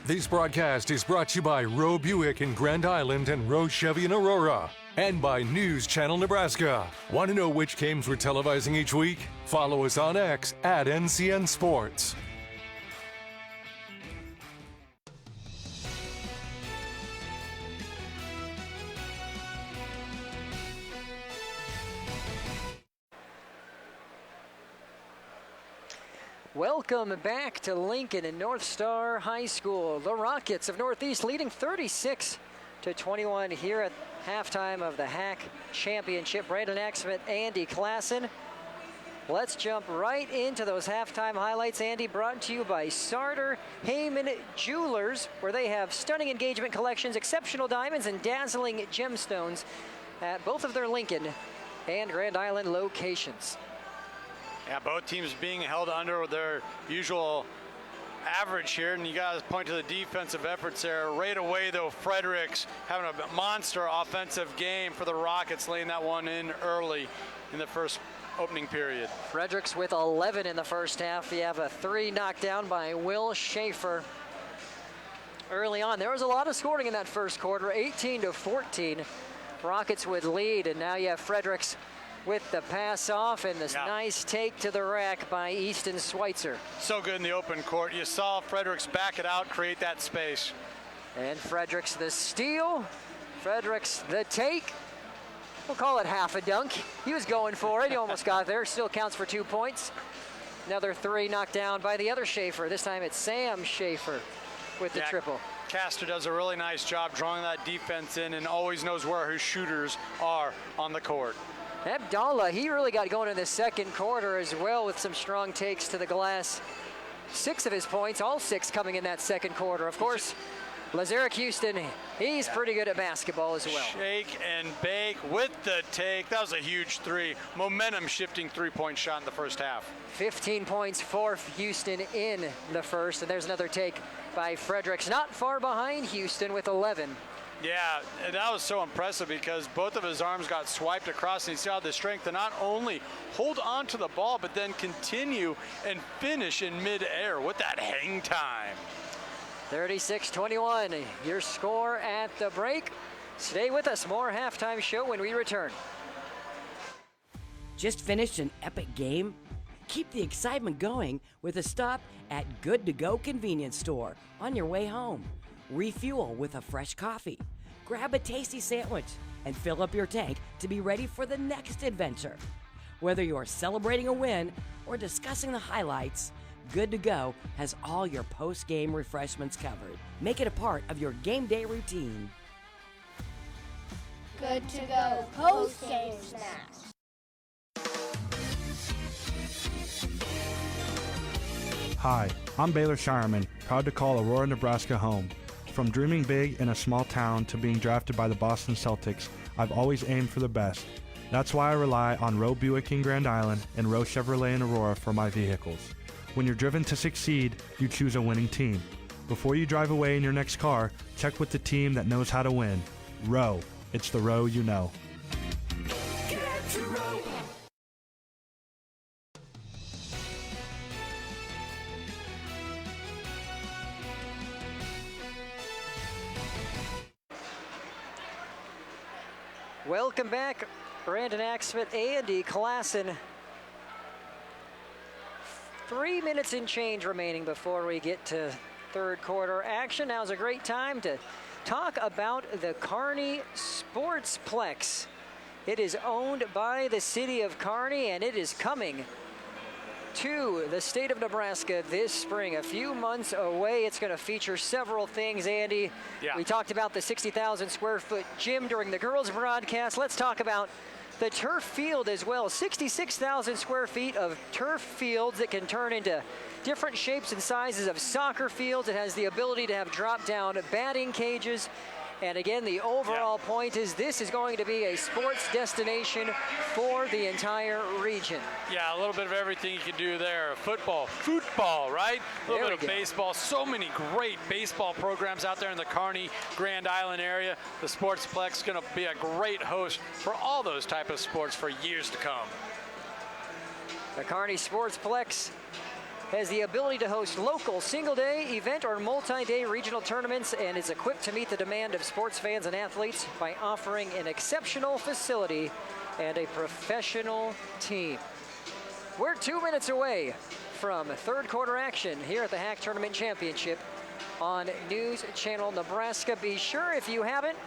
This broadcast is brought to you by Roe Buick in Grand Island and Roe Chevy in Aurora. And by News Channel Nebraska. Want to know which games we're televising each week? Follow us on X at NCN Sports. Welcome back to Lincoln and North Star High School. The Rockets of Northeast leading 36-21 here at halftime of the Hack Championship. Brandon Axman, Andy Klassen. Let's jump right into those halftime highlights. Andy, brought to you by Sartor Heyman Jewelers, where they have stunning engagement collections, exceptional diamonds, and dazzling gemstones at both of their Lincoln and Grand Island locations. Yeah, both teams being held under their usual average here, and you got to point to the defensive efforts there. Right away, though, Fredericks having a monster offensive game for the Rockets, laying that one in early in the first opening period. Fredericks with 11 in the first half. You have a 3 knocked down by Will Schaefer. early on. There was a lot of scoring in that first quarter, 18-14. Rockets would lead, and now you have Fredericks with the pass off and this nice take to the rack by Easton Schweitzer. So good in the open court. You saw Fredericks back it out, create that space. And Fredericks the steal. Fredericks the take. We'll call it half a dunk. He was going for it. He almost got there. Still counts for 2 points. Another three knocked down by the other Schaefer. This time it's Sam Schaefer with the triple. Castor does a really nice job drawing that defense in and always knows where his shooters are on the court. Abdallah, he really got going in the second quarter as well with some strong takes to the glass. 6 of his points, all 6 coming in that second quarter. Of course, Lazarick Houston, he's pretty good at basketball as well. Shake and bake with the take. That was a huge three. Momentum shifting three-point shot in the first half. 15 points for Houston in the first, and there's another take by Fredericks. Not far behind Houston with 11. Yeah, that was so impressive because both of his arms got swiped across, and he still had the strength to not only hold on to the ball, but then continue and finish in midair with that hang time. 36-21, your score at the break. Stay with us, more halftime show when we return. Just finished an epic game? Keep the excitement going with a stop at Good To Go convenience store on your way home. Refuel with a fresh coffee, grab a tasty sandwich, and fill up your tank to be ready for the next adventure. Whether you're celebrating a win or discussing the highlights, Good To Go has all your post-game refreshments covered. Make it a part of your game day routine. Good To Go post-game snacks. Hi, I'm Baylor Shireman, proud to call Aurora, Nebraska home. From dreaming big in a small town to being drafted by the Boston Celtics, I've always aimed for the best. That's why I rely on Roe Buick in Grand Island and Roe Chevrolet in Aurora for my vehicles. When you're driven to succeed, you choose a winning team. Before you drive away in your next car, check with the team that knows how to win. Roe, it's the Roe you know. Get to Roe. Welcome back, Brandon Axford, Andy Klassen. 3 minutes and change remaining before we get to third quarter action. Now's a great time to talk about the Kearney Sportsplex. It is owned by the city of Kearney, and it is coming to the state of Nebraska this spring. A few months away. It's going to feature several things, Andy. Yeah. We talked about the 60,000 square foot gym during the girls broadcast. Let's talk about the turf field as well. 66,000 square feet of turf fields that can turn into different shapes and sizes of soccer fields. It has the ability to have drop-down batting cages. And again, the overall point is this is going to be a sports destination for the entire region. Yeah, a little bit of everything you can do there. Football, right? A little bit of baseball. So many great baseball programs out there in the Kearney, Grand Island area. The Sportsplex is going to be a great host for all those type of sports for years to come. The Kearney Sportsplex has the ability to host local single-day, event, or multi-day regional tournaments, and is equipped to meet the demand of sports fans and athletes by offering an exceptional facility and a professional team. We're 2 minutes away from third quarter action here at the Hack Tournament Championship on News Channel Nebraska. Be sure, if you haven't,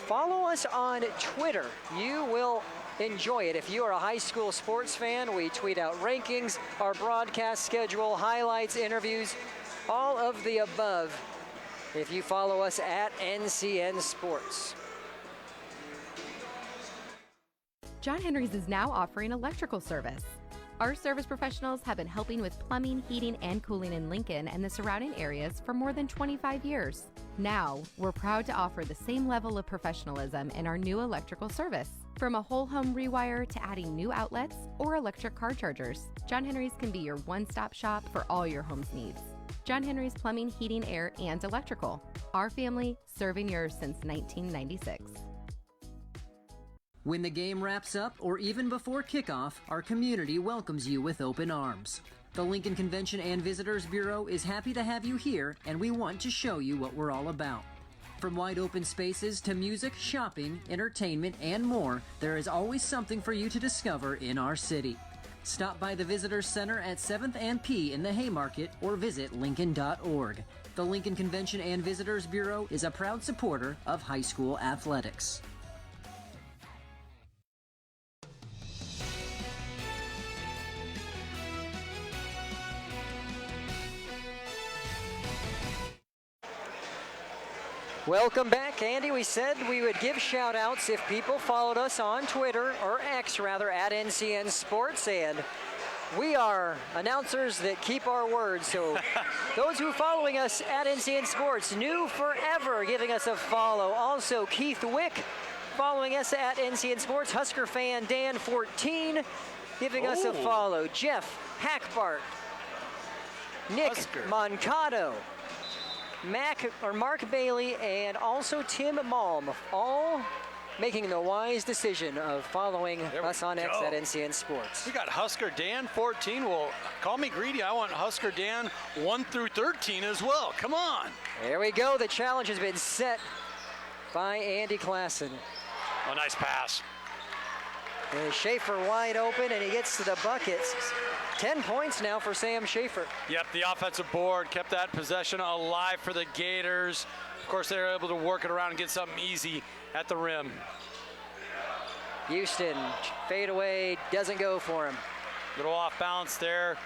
follow us on Twitter. You will enjoy it. If you are a high school sports fan, we tweet out rankings, our broadcast schedule, highlights, interviews, all of the above if you follow us at NCN Sports. John Henry's is now offering electrical service. Our service professionals have been helping with plumbing, heating, and cooling in Lincoln and the surrounding areas for more than 25 years. Now, we're proud to offer the same level of professionalism in our new electrical service. From a whole home rewire to adding new outlets or electric car chargers, John Henry's can be your one-stop shop for all your home's needs. John Henry's Plumbing, Heating, Air, and Electrical. Our family serving yours since 1996. When the game wraps up or even before kickoff, our community welcomes you with open arms. The Lincoln Convention and Visitors Bureau is happy to have you here, and we want to show you what we're all about. From wide open spaces to music, shopping, entertainment, and more, there is always something for you to discover in our city. Stop by the Visitors Center at 7th and P in the Haymarket or visit Lincoln.org. The Lincoln Convention and Visitors Bureau is a proud supporter of high school athletics. Welcome back, Andy. We said we would give shout-outs if people followed us on Twitter, or X rather, at NCN Sports, and we are announcers that keep our word. So those who are following us at NCN Sports, New Forever giving us a follow. Also, Keith Wick following us at NCN Sports. Husker fan Dan 14 giving us a follow. Jeff Hackbart, Nick Moncado, Mark Bailey, and also Tim Malm, all making the wise decision of following us on X at NCN Sports. We got Husker Dan 14. Well, call me greedy. I want Husker Dan 1 through 13 as well. Come on. There we go. The challenge has been set by Andy Klassen. A nice pass. And Schaefer wide open, and he gets to the buckets. 10 points now for Sam Schaefer. Yep, the offensive board kept that possession alive for the Gators. Of course, they were able to work it around and get something easy at the rim. Houston, fade away, doesn't go for him. Little off balance there.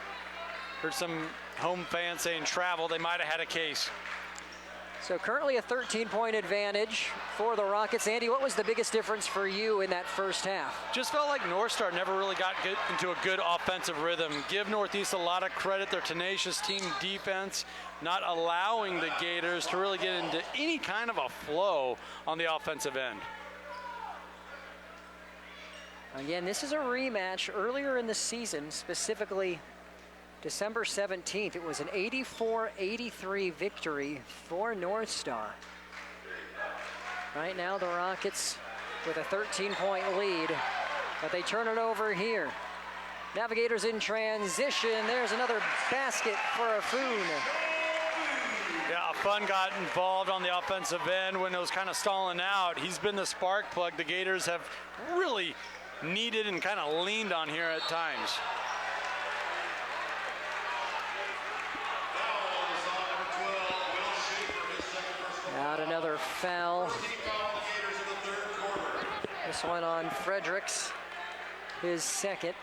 Heard some home fans saying travel. They might have had a case. So currently a 13-point advantage for the Rockets. Andy, what was the biggest difference for you in that first half? Just felt like North Star never really got into a good offensive rhythm. Give Northeast a lot of credit. Their tenacious team defense, not allowing the Gators to really get into any kind of a flow on the offensive end. Again, this is a rematch earlier in the season, specifically December 17th. It was an 84-83 victory for North Star. Right now, the Rockets with a 13-point lead, but they turn it over here. Navigators in transition. There's another basket for Afun. Yeah, Fun got involved on the offensive end when it was kind of stalling out. He's been the spark plug the Gators have really needed and kind of leaned on here at times. Out another foul. This one on Fredericks, his second.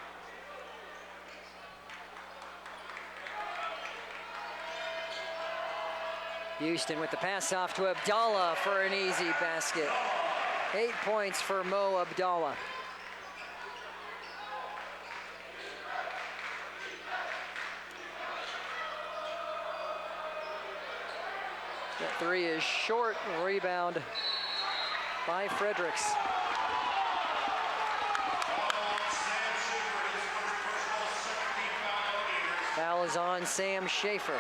Houston with the pass off to Abdallah for an easy basket. 8 points for Mo Abdallah. That three is short. Rebound by Fredericks. Foul is on Sam Schaefer.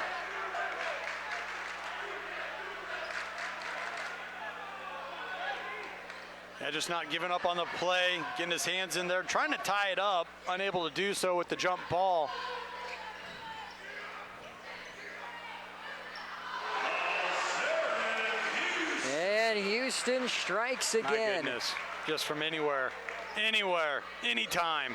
Yeah, just not giving up on the play, getting his hands in there, trying to tie it up, unable to do so with the jump ball. And Houston strikes again. My goodness, just from anywhere, anytime.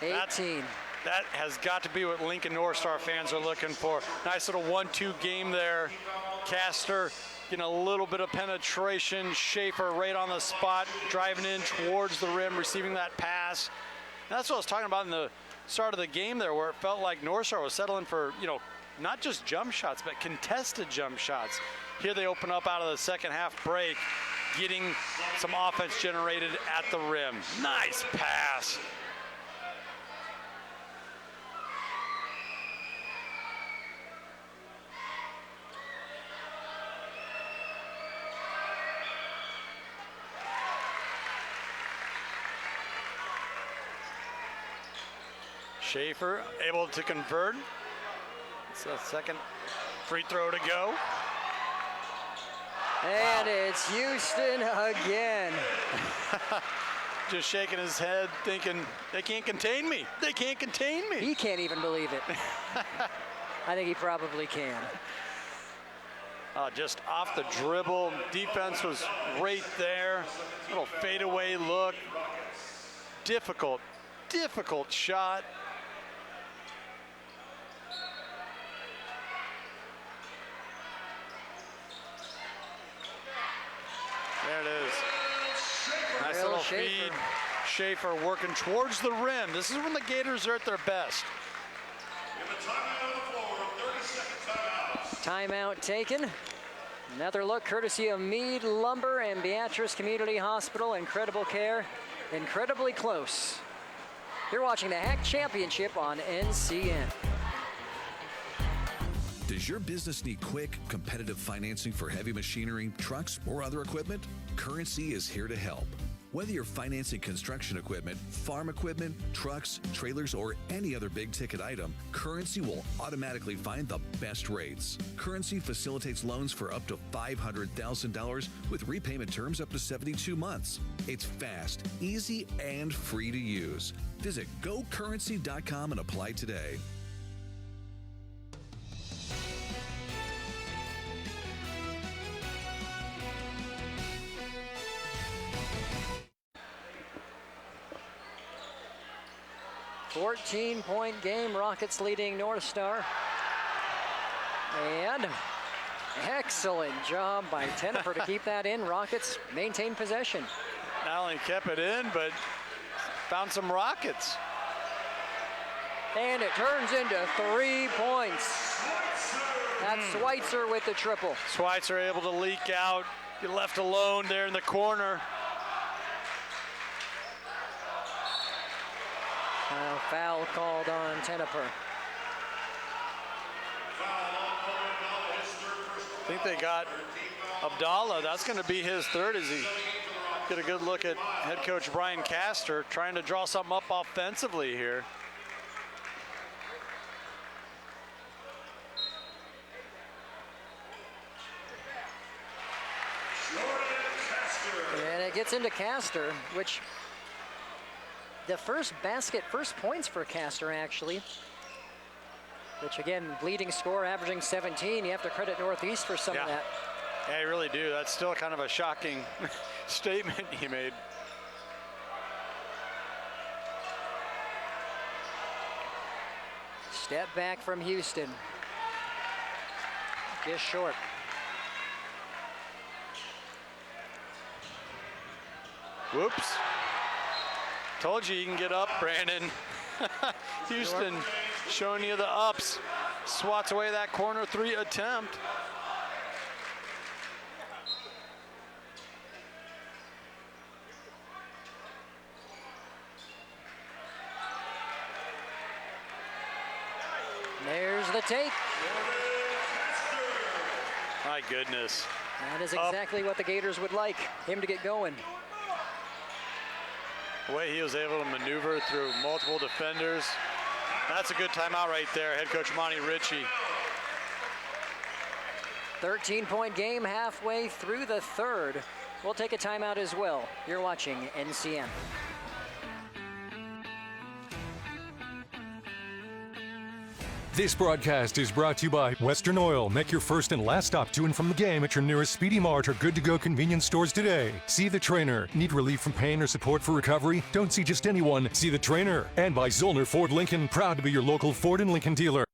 18. That has got to be what Lincoln North Star fans are looking for. Nice little 1-2 game there. Castor getting a little bit of penetration. Schaefer right on the spot, driving in towards the rim, receiving that pass. And that's what I was talking about in the start of the game there, where it felt like North Star was settling for, not just jump shots, but contested jump shots. Here they open up out of the second half break, getting some offense generated at the rim. Nice pass. Schaefer able to convert. It's a second free throw to go. And it's Houston again. Just shaking his head, thinking, they can't contain me. They can't contain me. He can't even believe it. I think he probably can. Just off the dribble. Defense was right there. Little fadeaway look. Difficult shot. There it is. Nice Real little Schaefer. feed. Schaefer working towards the rim. This is when the Gators are at their best. Timeout taken. Another look courtesy of Meade Lumber and Beatrice Community Hospital. Incredible care, incredibly close. You're watching the HAC Championship on NCN. Does your business need quick, competitive financing for heavy machinery, trucks, or other equipment? Currency is here to help. Whether you're financing construction equipment, farm equipment, trucks, trailers, or any other big ticket item, Currency will automatically find the best rates. Currency facilitates loans for up to $500,000 with repayment terms up to 72 months. It's fast, easy, and free to use. Visit gocurrency.com and apply today. $14-point game, Rockets leading North Star. And excellent job by Tennefer to keep that in. Rockets maintain possession. Not only kept it in, but found some rockets. And it turns into 3 points. That's Schweitzer with the triple. Schweitzer able to leak out. Get left alone there in the corner. Foul called on Tennefer. I think they got Abdallah. That's going to be his third as he get a good look at head coach Brian Castor trying to draw something up offensively here. And it gets into Castor, which the first points for Castor actually, which again, leading scorer averaging 17. You have to credit Northeast for some of that. Yeah, you really do. That's still kind of a shocking statement he made. Step back from Houston. Just short. Whoops. Told you can get up, Brandon. Houston showing you the ups. Swats away that corner three attempt. There's the take. My goodness. That is exactly what the Gators would like, him to get going. The way he was able to maneuver through multiple defenders. That's a good timeout right there, head coach Monty Ritchie. 13-point game halfway through the third. We'll take a timeout as well. You're watching NCN. This broadcast is brought to you by Western Oil. Make your first and last stop to and from the game at your nearest Speedy Mart or Good to Go convenience stores today. See the trainer. Need relief from pain or support for recovery? Don't see just anyone. See the trainer. And by Zollner Ford Lincoln. Proud to be your local Ford and Lincoln dealer.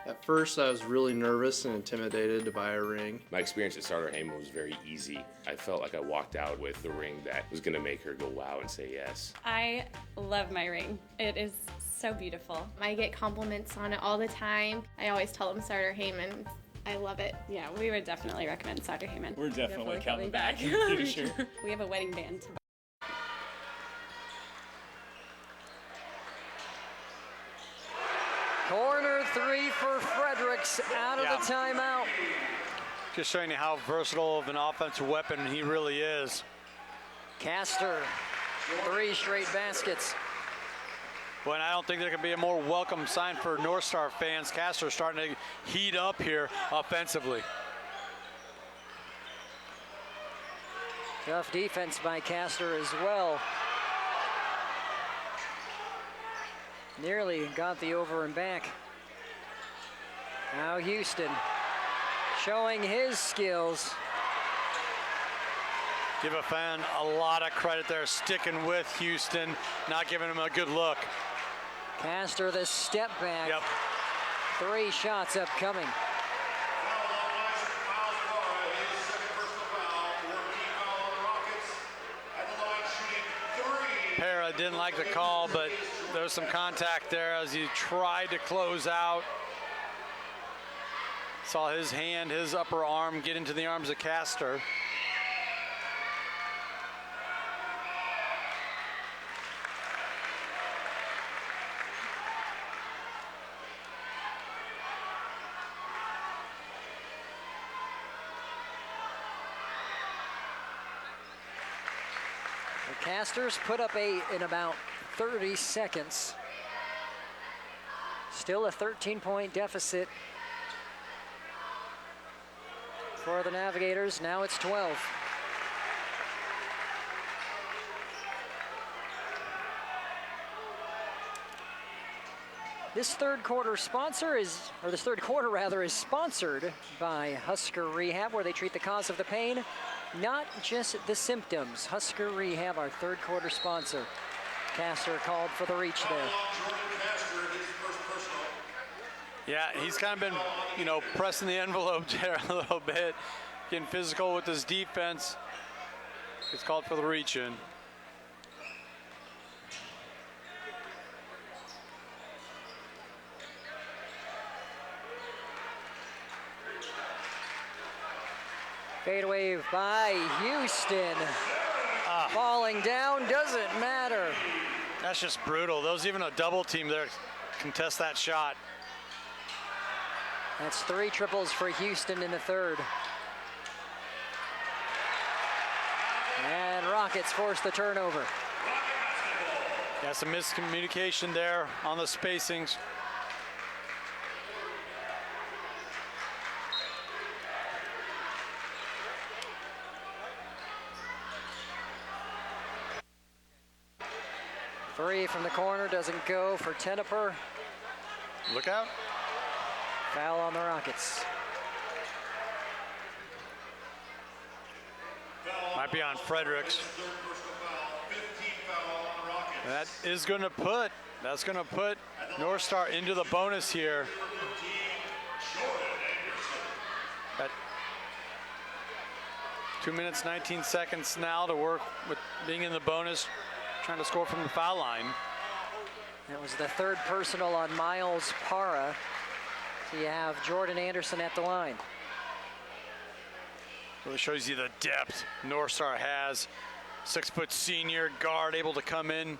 At first, I was really nervous and intimidated to buy a ring. My experience at Starter Heyman was very easy. I felt like I walked out with the ring that was going to make her go wow and say yes. I love my ring. It is so beautiful. I get compliments on it all the time. I always tell them Starter Heyman. I love it. Yeah, we would definitely recommend Starter Heyman. We're definitely coming back in the future. We have a wedding band. Corner three for Fredericks out of the timeout. Just showing you how versatile of an offensive weapon he really is. Castor, 3 straight baskets. Well, and I don't think there can be a more welcome sign for North Star fans. Castor starting to heat up here offensively. Tough defense by Castor as well. Nearly got the over and back. Now Houston showing his skills. Give a fan a lot of credit there, sticking with Houston, not giving him a good look. Castor the step back. Yep. 3 shots upcoming. Para didn't like the call, but there was some contact there as he tried to close out. Saw his hand, his upper arm get into the arms of Castor. Castors put up 8 in about 30 seconds. Still a 13-point deficit for the Navigators. Now it's 12. This third quarter is sponsored by Husker Rehab, where they treat the cause of the pain, not just the symptoms. Husker Rehab, our third quarter sponsor. Castor called for the reach there. Yeah, he's kind of been, pressing the envelope there a little bit, getting physical with his defense. It's called for the reach in. Fadeaway by Houston. Falling down, doesn't matter. That's just brutal. There was even a double team there to contest that shot. That's 3 triples for Houston in the third. And Rockets force the turnover. Yeah, some miscommunication there on the spacings. Three from the corner doesn't go for Teneper. Look out. Foul on the Rockets. Might be on Fredericks. That's going to put North Star into the bonus here. At 2 minutes, 19 seconds now to work with being in the bonus, trying to score from the foul line. That was the third personal on Miles Para. So you have Jordan Anderson at the line. Really shows you the depth North Star has. 6-foot senior guard able to come in,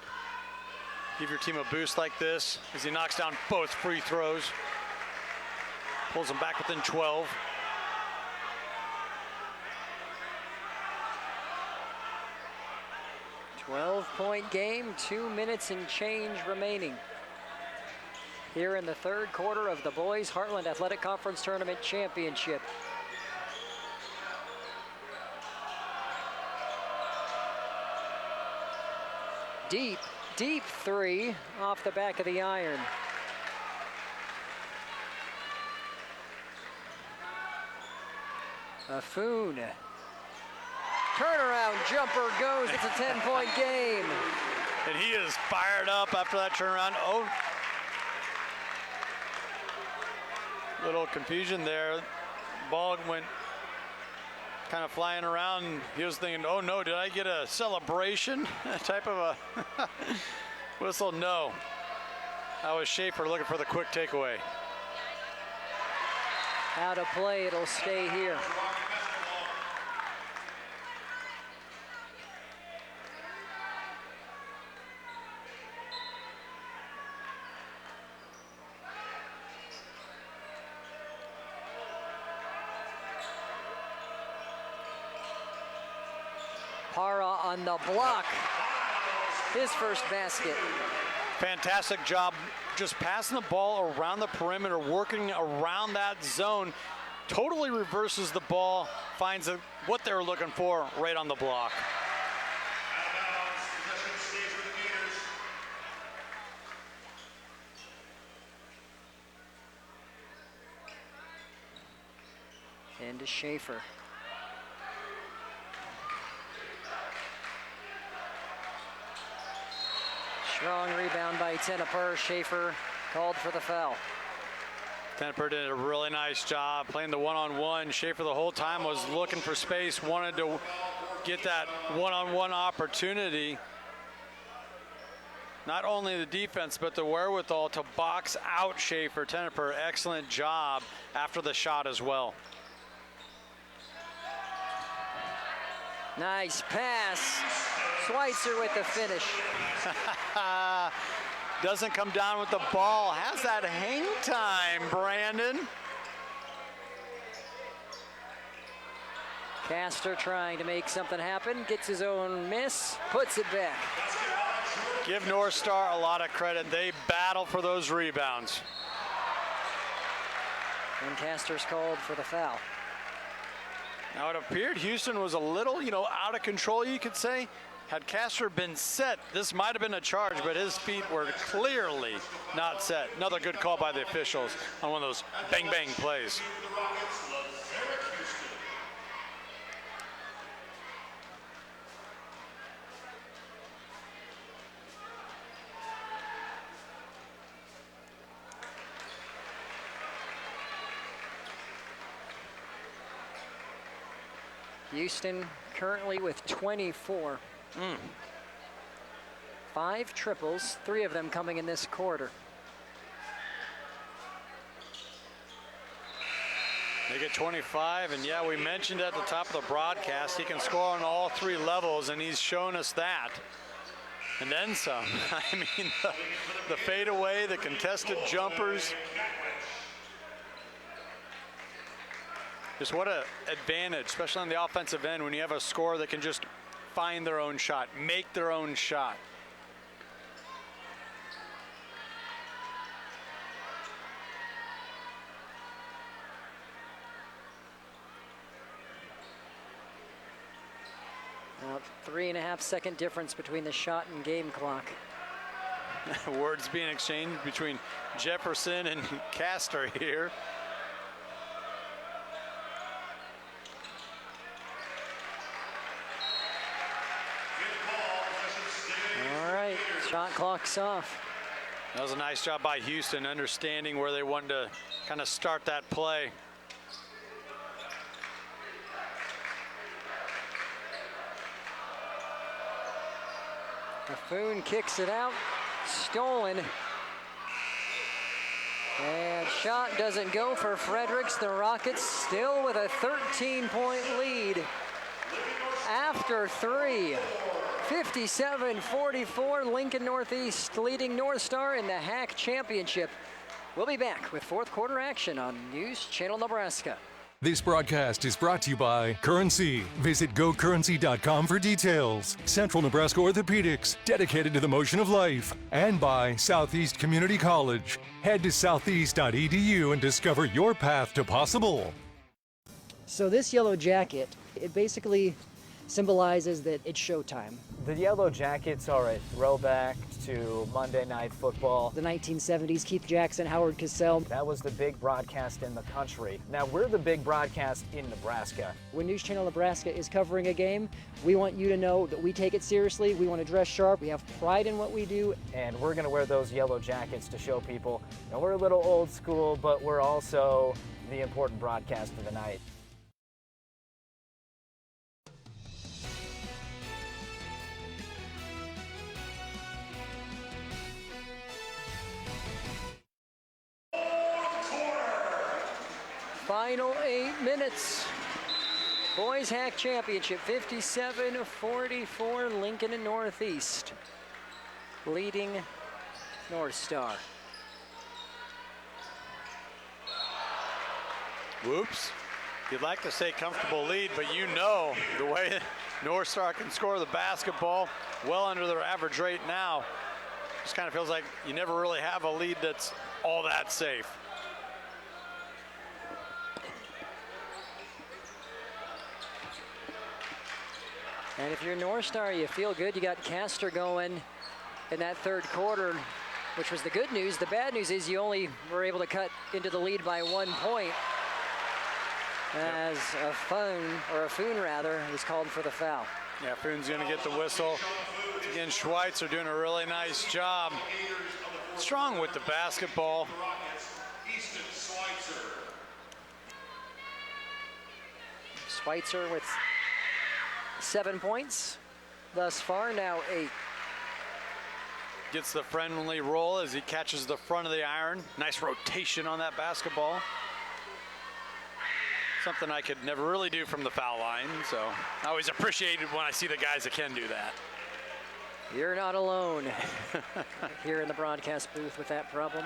give your team a boost like this as he knocks down both free throws. Pulls them back within 12. Point game, 2 minutes and change remaining. Here in the third quarter of the Boys Heartland Athletic Conference Tournament Championship. Deep three off the back of the iron. Afun. Turnaround jumper goes. It's a 10-point game. And he is fired up after that turnaround. Oh, little confusion there. Ball went kind of flying around. He was thinking, oh no, did I get a celebration? Type of a whistle. No. That was Schaefer looking for the quick takeaway. Out of play, it'll stay here. Para on the block. His first basket. Fantastic job just passing the ball around the perimeter, working around that zone. Totally reverses the ball, finds what they were looking for right on the block. Into Schaefer. Strong rebound by Tenneper. Schaefer called for the foul. Tenneper did a really nice job playing the one-on-one. Schaefer the whole time was looking for space, wanted to get that one-on-one opportunity. Not only the defense, but the wherewithal to box out Schaefer. Tenneper, excellent job after the shot as well. Nice pass. Schweitzer with the finish. Doesn't come down with the ball. Has that hang time, Brandon. Castor trying to make something happen. Gets his own miss. Puts it back. Give North Star a lot of credit. They battle for those rebounds. And Castor's called for the foul. Now it appeared Houston was a little, out of control, you could say. Had Castor been set, this might have been a charge, but his feet were clearly not set. Another good call by the officials on one of those bang-bang plays. Houston currently with 24. 5 triples, 3 of them coming in this quarter. They get 25, and yeah, we mentioned at the top of the broadcast, he can score on all 3 levels, and he's shown us that. And then some. I mean, the fadeaway, the contested jumpers. Just what an advantage, especially on the offensive end, when you have a scorer that can just find their own shot, make their own shot. About 3.5 second difference between the shot and game clock. Words being exchanged between Jefferson and Castor here. All right, shot clock's off. That was a nice job by Houston, understanding where they wanted to kind of start that play. Buffoon kicks it out, stolen. And shot doesn't go for Fredericks. The Rockets still with a 13-point lead after 3. 57-44, Lincoln Northeast leading North Star in the HAC Championship. We'll be back with fourth quarter action on News Channel Nebraska. This broadcast is brought to you by Currency. Visit gocurrency.com for details. Central Nebraska Orthopedics, dedicated to the motion of life. And by Southeast Community College. Head to southeast.edu and discover your path to possible. So this yellow jacket, it basically symbolizes that it's showtime. The Yellow Jackets are a throwback to Monday Night Football. The 1970s, Keith Jackson, Howard Cosell. That was the big broadcast in the country. Now we're the big broadcast in Nebraska. When News Channel Nebraska is covering a game, we want you to know that we take it seriously. We want to dress sharp. We have pride in what we do. And we're going to wear those yellow jackets to show people, we're a little old school, but we're also the important broadcast of the night. Final 8 minutes. Boys HAC Championship, 57-44, Lincoln and Northeast leading North Star. Whoops. You'd like to say comfortable lead, but you know the way North Star can score the basketball well under their average rate now. Just kind of feels like you never really have a lead that's all that safe. And if you're North Star, you feel good. You got Castor going in that third quarter, which was the good news. The bad news is you only were able to cut into the lead by 1 point as a Foon was called for the foul. Yeah, Foon's going to get the whistle. Again, Schweitzer doing a really nice job. Strong with the basketball. Schweitzer with 7 points thus far, now 8. Gets the friendly roll as he catches the front of the iron. Nice rotation on that basketball. Something I could never really do from the foul line, so I always appreciate it when I see the guys that can do that. You're not alone here in the broadcast booth with that problem.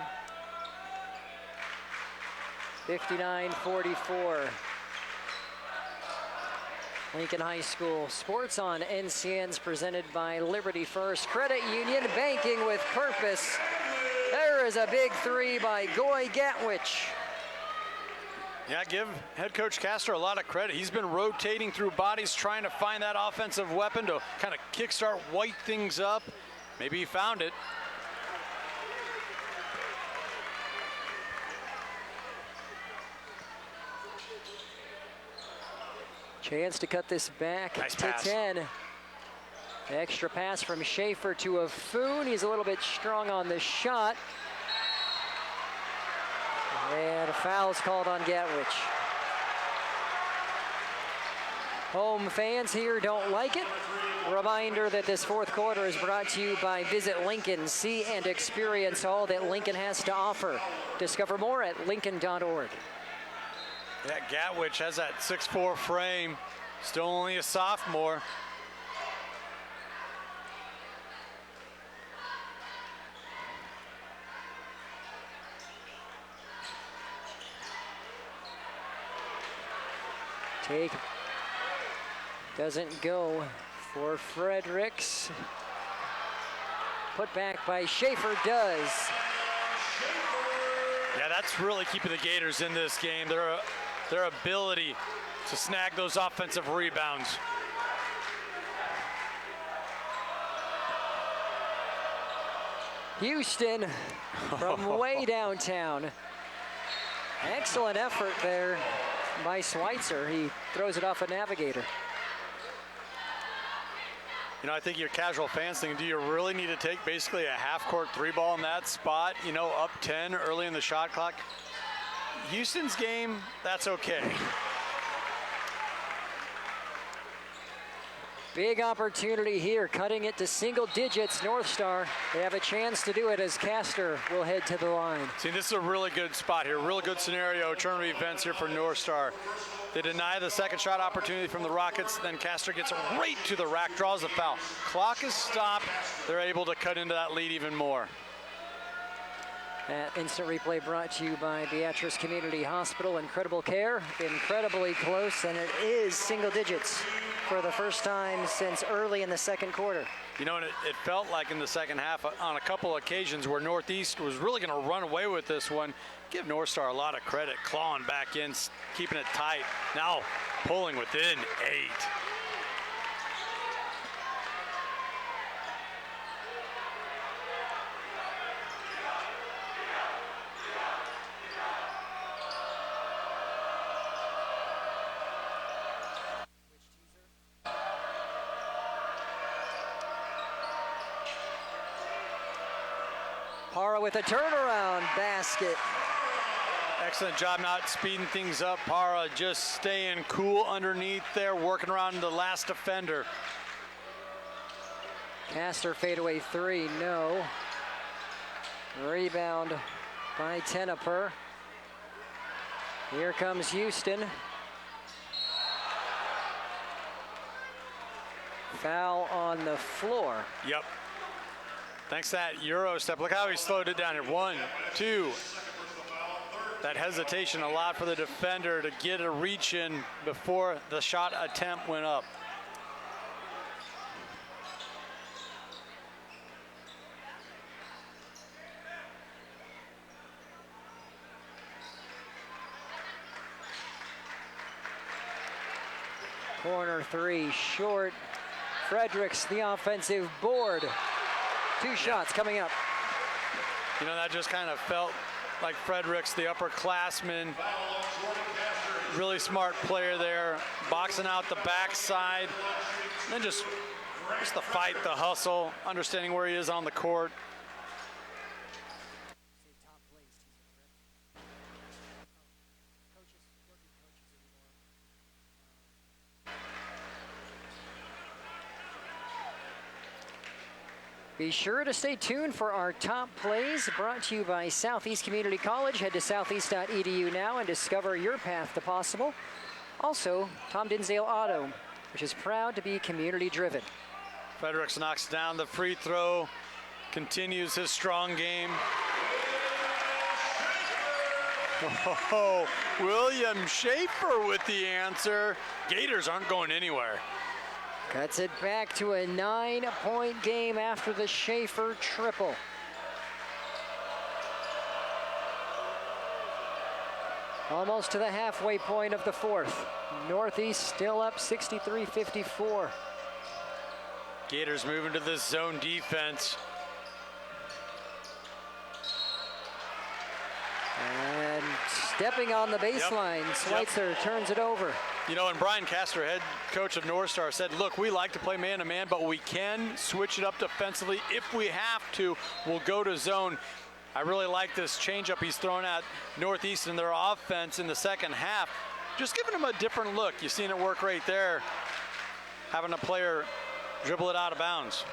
59-44. Lincoln High School sports on NCN's presented by Liberty First Credit Union, banking with purpose. There is a big three by Goy Gatwich. Yeah, give head coach Castor a lot of credit. He's been rotating through bodies, trying to find that offensive weapon to kind of kickstart, white things up. Maybe he found it. Chance to cut this back nice to pass. 10. Extra pass from Schaefer to a Foon. He's a little bit strong on the shot. And a foul is called on Gatwich. Home fans here don't like it. Reminder that this fourth quarter is brought to you by Visit Lincoln. See and experience all that Lincoln has to offer. Discover more at lincoln.org. Yeah, Gatwich has that 6'4" frame. Still only a sophomore. Take doesn't go for Fredericks. Put back by Schaefer does. Yeah, that's really keeping the Gators in this game. Their ability to snag those offensive rebounds. Houston from way downtown. Excellent effort there by Schweitzer. He throws it off a Navigator. You know, I think your casual fans think, do you really need to take basically a half-court three ball in that spot, you know, up 10 early in the shot clock? Houston's game, that's okay. Big opportunity here, cutting it to single digits. North Star, they have a chance to do it as Castor will head to the line. See, this is a really good spot here, real good scenario, turn of events here for North Star. They deny the second shot opportunity from the Rockets, then Castor gets right to the rack, draws the foul. Clock is stopped, they're able to cut into that lead even more. That instant replay brought to you by Beatrice Community Hospital. Incredible care, incredibly close, and it is single digits for the first time since early in the second quarter. You know, and it felt like in the second half on a couple of occasions where Northeast was really going to run away with this one. Give North Star a lot of credit, clawing back in, keeping it tight. Now pulling within 8. Para with a turnaround basket. Excellent job not speeding things up. Para just staying cool underneath there, working around the last defender. Castor fadeaway three, no. Rebound by Teneper. Here comes Houston. Foul on the floor. Yep. Thanks to that Euro step. Look how he slowed it down here. 1, 2. That hesitation allowed for the defender to get a reach in before the shot attempt went up. Corner three short. Fredericks, the offensive board. 2 shots coming up. You know, that just kind of felt like Fredericks, the upperclassman. Really smart player there, boxing out the backside. Then just the fight, the hustle, understanding where he is on the court. Be sure to stay tuned for our top plays, brought to you by Southeast Community College. Head to southeast.edu now and discover your path to possible. Also, Tom Dinsdale Auto, which is proud to be community driven. Fredericks knocks down the free throw, continues his strong game. Oh, William Schaefer with the answer. Gators aren't going anywhere. Cuts it back to a 9-point game after the Schaefer triple. Almost to the halfway point of the fourth. Northeast still up 63-54. Gators moving to this zone defense. And stepping on the baseline, Schweitzer turns it over. You know, and Brian Castor, head coach of North Star, said, look, we like to play man-to-man, but we can switch it up defensively. If we have to, we'll go to zone. I really like this changeup he's throwing at Northeast in their offense in the second half. Just giving them a different look. You've seen it work right there, having a player dribble it out of bounds.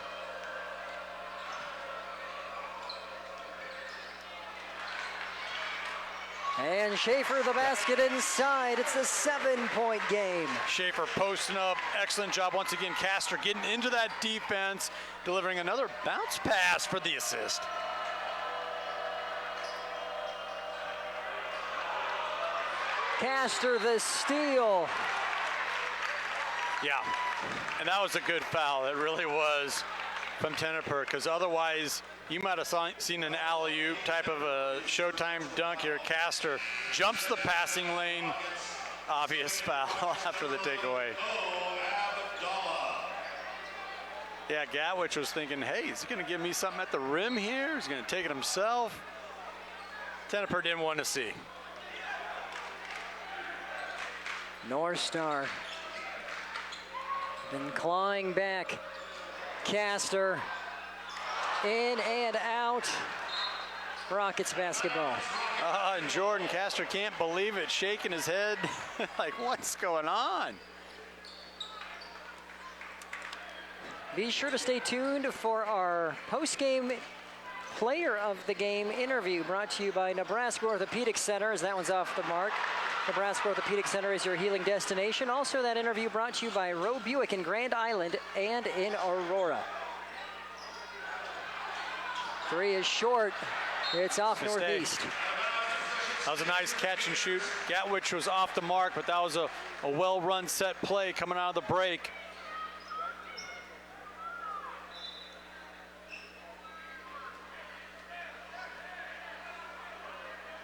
And Schaefer the basket inside. It's a 7-point game. Schaefer posting up. Excellent job once again. Castor getting into that defense, delivering another bounce pass for the assist. Castor the steal. Yeah, and that was a good foul. It really was from Tenneper, because otherwise you might have seen an alley-oop type of a Showtime dunk here. Castor jumps the passing lane. Obvious foul after the takeaway. Yeah, Gatwich was thinking, hey, is he going to give me something at the rim here? He's going to take it himself. Tenneper didn't want to see. North Star been clawing back. Castor in and out. Rockets basketball. And Jordan Castor can't believe it, shaking his head like, what's going on? Be sure to stay tuned for our post-game player of the game interview, brought to you by Nebraska Orthopedic Center, as that one's off the mark. Nebraska Orthopedic Center is your healing destination. Also, that interview brought to you by Roe Buick in Grand Island and in Aurora. 3 is short. It's off Northeast. That was a nice catch and shoot. Gatwich was off the mark, but that was a well-run set play coming out of the break.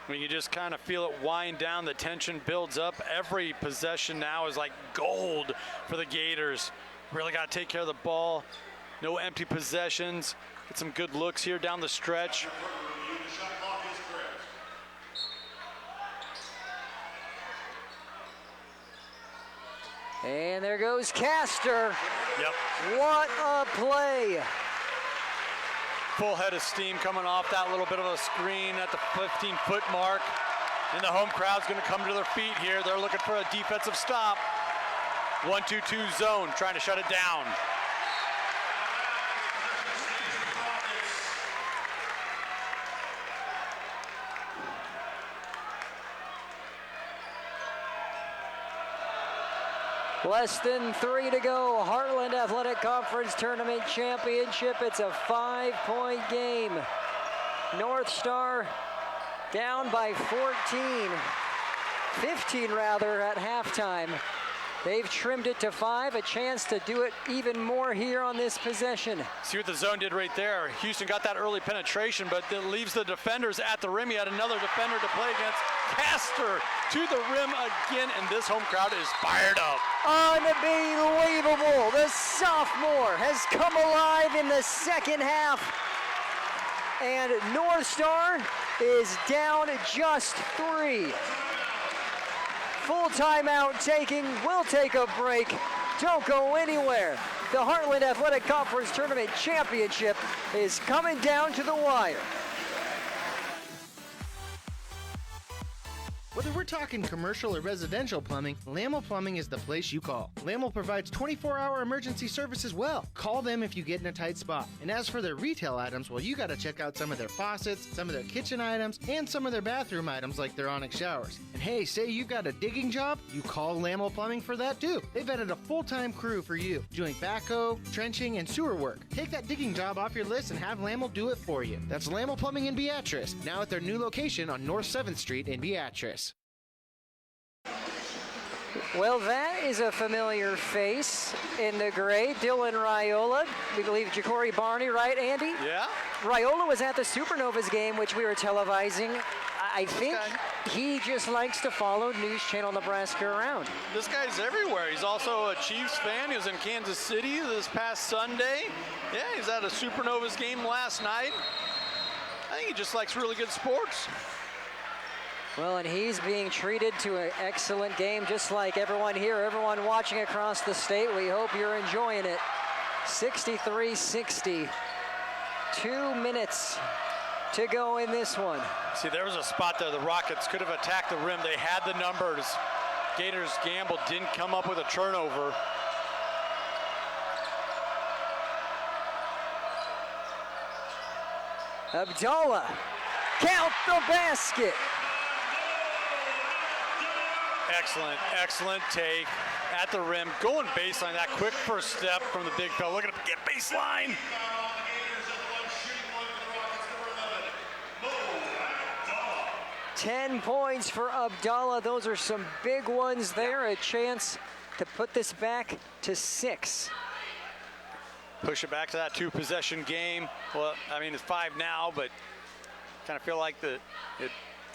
I mean, you just kind of feel it wind down. The tension builds up. Every possession now is like gold for the Gators. Really got to take care of the ball. No empty possessions. Get some good looks here down the stretch. And there goes Castor. Yep. What a play. Full head of steam coming off that little bit of a screen at the 15-foot mark. And the home crowd's going to come to their feet here. They're looking for a defensive stop. 1-2-2 zone, trying to shut it down. Less than 3 to go. Heartland Athletic Conference Tournament Championship. It's a 5-point game. North Star down by 15 rather at halftime. They've trimmed it to 5, a chance to do it even more here on this possession. See what the zone did right there. Houston got that early penetration, but it leaves the defenders at the rim. He had another defender to play against. Castor to the rim again, and this home crowd is fired up. Unbelievable. The sophomore has come alive in the second half. And North Star is down just 3. Full timeout taking. We'll take a break. Don't go anywhere. The Heartland Athletic Conference Tournament Championship is coming down to the wire. Whether we're talking commercial or residential plumbing, Lamel Plumbing is the place you call. Lamel provides 24-hour emergency service as well. Call them if you get in a tight spot. And as for their retail items, well, you got to check out some of their faucets, some of their kitchen items, and some of their bathroom items like their Onyx showers. And hey, say you've got a digging job, you call Lamel Plumbing for that too. They've added a full-time crew for you, doing backhoe, trenching, and sewer work. Take that digging job off your list and have Lamel do it for you. That's Lamel Plumbing in Beatrice, now at their new location on North 7th Street in Beatrice. Well, that is a familiar face in the gray. Dylan Raiola, we believe Ja'Cory Barney, right, Andy? Yeah. Raiola was at the Supernovas game, which we were televising. I think he just likes to follow News Channel Nebraska around. This guy's everywhere. He's also a Chiefs fan. He was in Kansas City this past Sunday. Yeah, he's at a Supernovas game last night. I think he just likes really good sports. Well, and he's being treated to an excellent game, just like everyone here, everyone watching across the state. We hope you're enjoying it. 63-60. 2 minutes to go in this one. See, there was a spot there. The Rockets could have attacked the rim. They had the numbers. Gators gambled, didn't come up with a turnover. Abdallah, count the basket. Excellent, excellent take at the rim. Going baseline, that quick first step from the big fella. Look at him get baseline. 10 points for Abdallah. Those are some big ones there. A chance to put this back to 6. Push it back to that 2-possession game. Well, I mean, it's 5 now, but kind of feel like it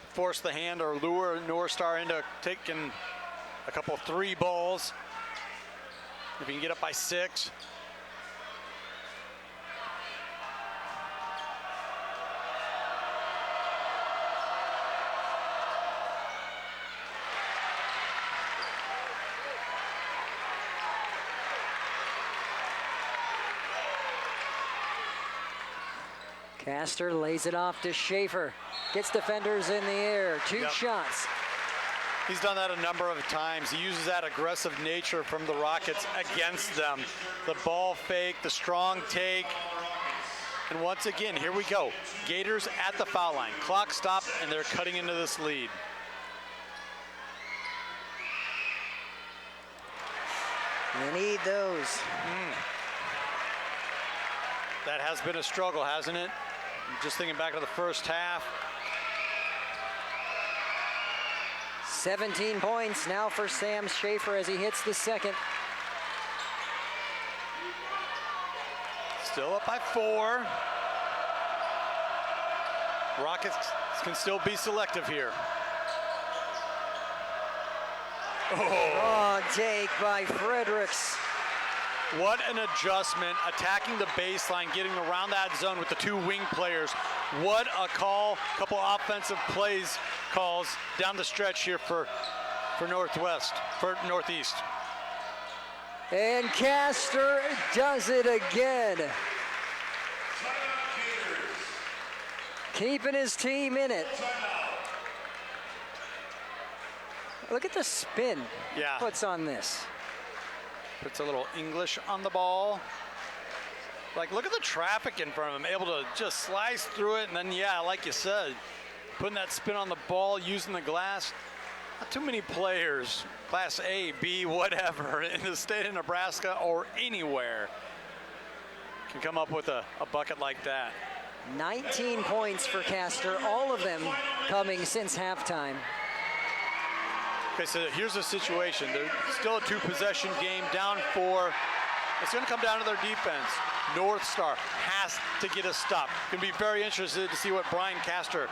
force the hand or lure North Star into taking a couple 3 balls. If you can get up by 6. Castor lays it off to Schaefer. Gets defenders in the air. 2 shots. He's done that a number of times. He uses that aggressive nature from the Rockets against them. The ball fake, the strong take. And once again, here we go. Gators at the foul line. Clock stopped, and they're cutting into this lead. You need those. That has been a struggle, hasn't it? Just thinking back to the first half. 17 points now for Sam Schaefer as he hits the second. Still up by 4. Rockets can still be selective here. Oh, take by Fredericks. What an adjustment, attacking the baseline, getting around that zone with the 2 wing players. What a call, couple offensive plays calls down the stretch here for Northeast. And Castor does it again. Keeping his team in it. Look at the spin puts on this. Puts a little English on the ball. Like, look at the traffic in front of him, able to just slice through it, and then, like you said, putting that spin on the ball, using the glass. Not too many players, Class A, B, whatever, in the state of Nebraska or anywhere can come up with a bucket like that. 19 points for Castor, all of them coming since halftime. Okay, so here's the situation. They're still a 2-possession game, down 4. It's going to come down to their defense. North Star has to get a stop. Going to be very interested to see what Brian Castor,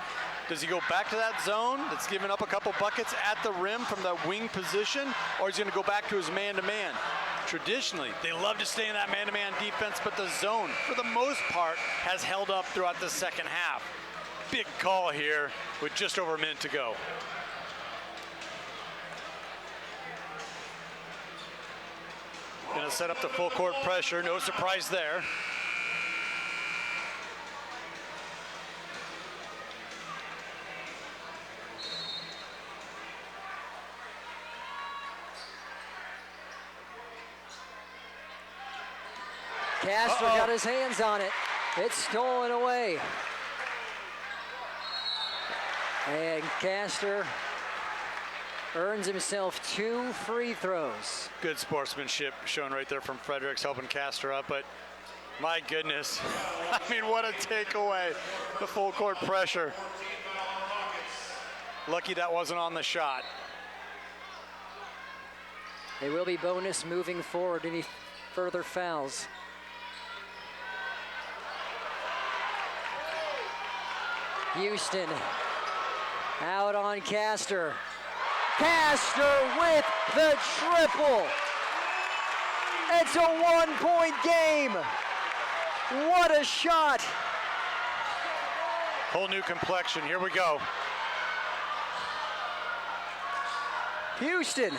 does he go back to that zone that's given up a couple buckets at the rim from the wing position, or is he going to go back to his man-to-man? Traditionally, they love to stay in that man-to-man defense, but the zone, for the most part, has held up throughout the second half. Big call here with just over a minute to go. Gonna set up the full court pressure, no surprise there. Castro got his hands on it. It's stolen away. And Castor earns himself 2 free throws. Good sportsmanship shown right there from Fredericks, helping Castor up, but my goodness. I mean, what a takeaway. The full court pressure. Lucky that wasn't on the shot. They will be bonus moving forward. Any further fouls? Houston out on Castor. Castor with the triple. It's a 1-point game. What a shot. Whole new complexion. Here we go. Houston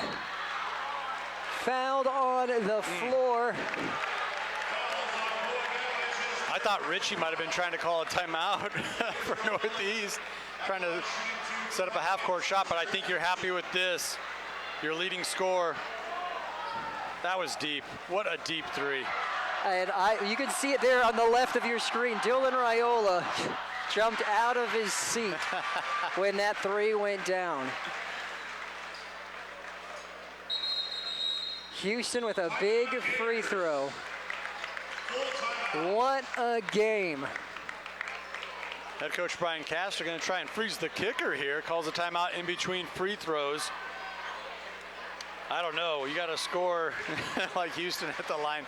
fouled on the floor. I thought Richie might have been trying to call a timeout for Northeast, trying to set up a half-court shot, but I think you're happy with this. Your leading scorer. That was deep. What a deep 3. And you can see it there on the left of your screen. Dylan Raiola jumped out of his seat when that 3 went down. Houston with a big free throw. What a game. Head coach Brian Castor going to try and freeze the kicker here. Calls a timeout in between free throws. I don't know. You got to score like Houston at the line.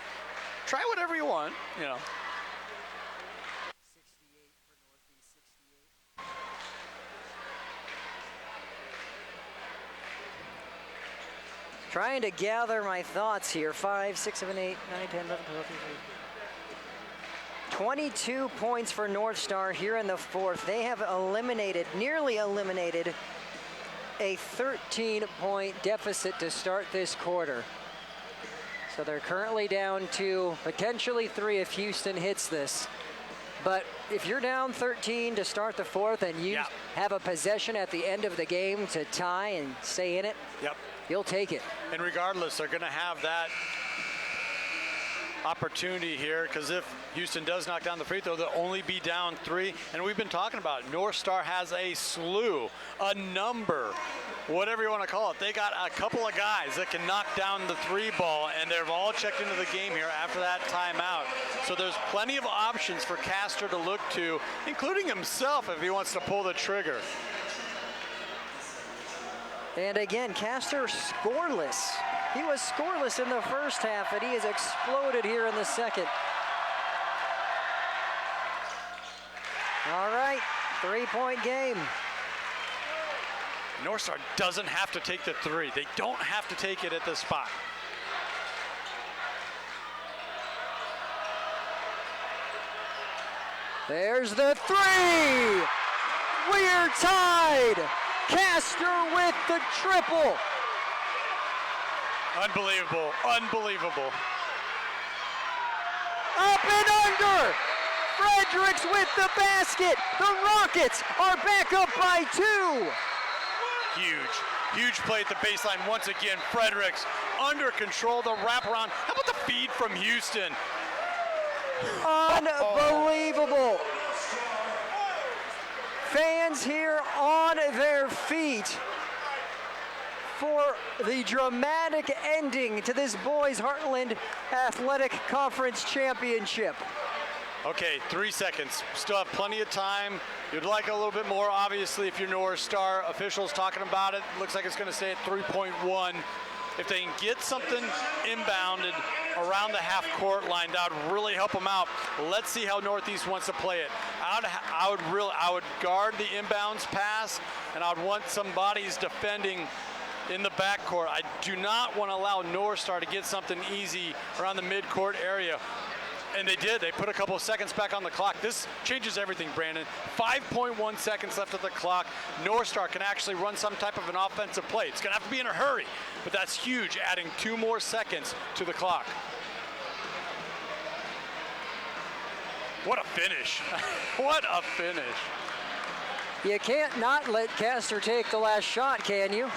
Try whatever you want, you know. Trying to gather my thoughts here. 5, 6, 7, 8, 9, 10, 11, 12, 13. 22 points for North Star here in the fourth. They have nearly eliminated a 13-point deficit to start this quarter. So they're currently down to potentially 3 if Houston hits this. But if you're down 13 to start the fourth and you have a possession at the end of the game to tie and stay in it, you'll take it. And regardless, they're going to have that opportunity here, because if Houston does knock down the free throw, they'll only be down 3. And we've been talking about it. North Star has a slew, a number, whatever you want to call it. They got a couple of guys that can knock down the 3 ball, and they've all checked into the game here after that timeout. So there's plenty of options for Castor to look to, including himself if he wants to pull the trigger. And again, Castor scoreless. He was scoreless in the first half, and he has exploded here in the second. All right, 3-point game. North Star doesn't have to take the 3. They don't have to take it at this spot. There's the 3! We're tied! Castor with the triple. Unbelievable, unbelievable. Up and under! Fredericks with the basket. The Rockets are back up by 2. Huge play at the baseline once again. Fredericks under control, the wraparound. How about the feed from Houston? Unbelievable. Fans here on their feet for the dramatic ending to this Boys Heartland Athletic Conference Championship. Okay, 3 seconds. Still have plenty of time. You'd like a little bit more, obviously, if you're North Star. Officials talking about it. Looks like it's going to stay at 3.1. If they can get something inbounded around the half-court line, that would really help them out. Let's see how Northeast wants to play it. I would guard the inbounds pass, and I would want some bodies defending in the backcourt. I do not want to allow North Star to get something easy around the mid-court area. And they did. They put a couple of seconds back on the clock. This changes everything, Brandon. 5.1 seconds left of the clock. North Star can actually run some type of an offensive play. It's going to have to be in a hurry, but that's huge, adding 2 more seconds to the clock. What a finish. What a finish. You can't not let Castor take the last shot, can you?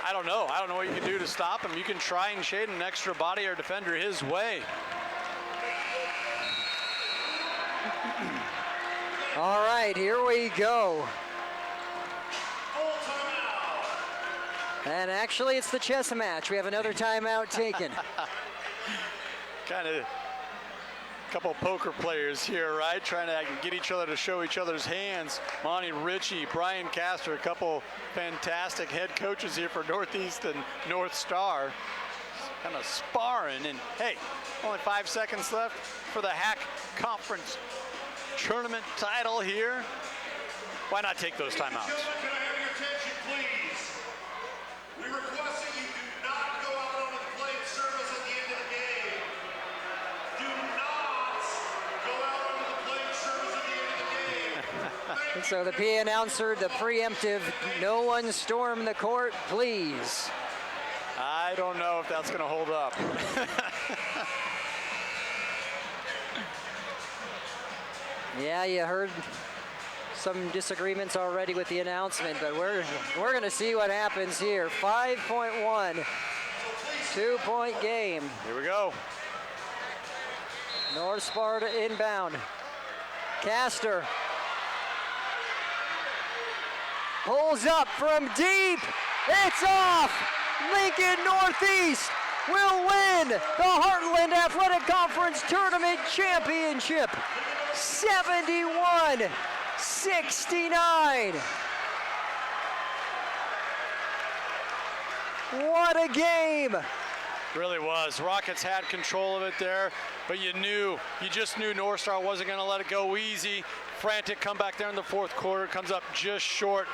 I don't know. I don't know what you can do to stop him. You can try and shade an extra body or defender his way. All right, here we go. And actually, it's the chess match. We have another timeout taken. Kind of a couple of poker players here, right? Trying to get each other to show each other's hands. Monty Ritchie, Brian Castor, a couple fantastic head coaches here for Northeast and North Star. Kind of sparring, and hey, only 5 seconds left for the HAC Conference Tournament title here. Why not take those timeouts? Can I have your attention, please? We request that you do not go out onto the playing surface at the end of the game. Do not go out onto the playing surface at the end of the game. And so the PA announcer, the preemptive, no one storm the court, please. I don't know if that's going to hold up. Yeah, you heard some disagreements already with the announcement, but we're going to see what happens here. 5.1, 2-point game. Here we go. North Sparta inbound. Castor pulls up from deep. It's off. Lincoln Northeast will win the Heartland Athletic Conference Tournament Championship. 71-69. What a game. Really was. Rockets had control of it there, but you just knew North Star wasn't going to let it go easy. Frantic comeback there in the fourth quarter, comes up just short.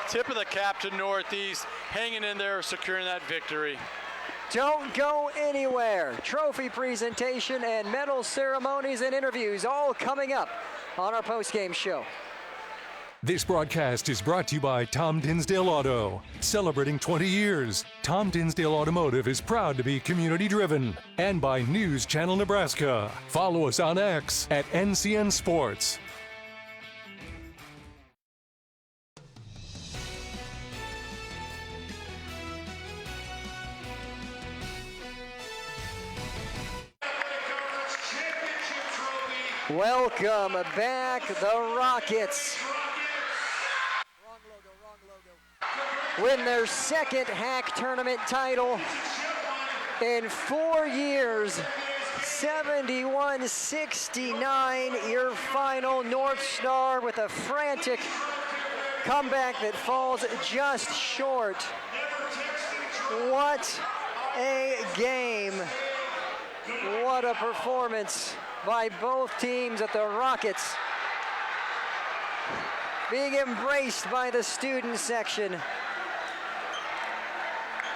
Tip of the cap to Northeast, hanging in there, securing that victory. Don't go anywhere. Trophy presentation and medal ceremonies and interviews all coming up on our postgame show. This broadcast is brought to you by Tom Dinsdale Auto. Celebrating 20 years, Tom Dinsdale Automotive is proud to be community-driven. And by News Channel Nebraska. Follow us on X at NCN Sports. Welcome back, the Rockets. Win their second HAC tournament title in 4 years. 71-69, your final. North Star with a frantic comeback that falls just short. What a game. What a performance by both teams at the Rockets. Being embraced by the student section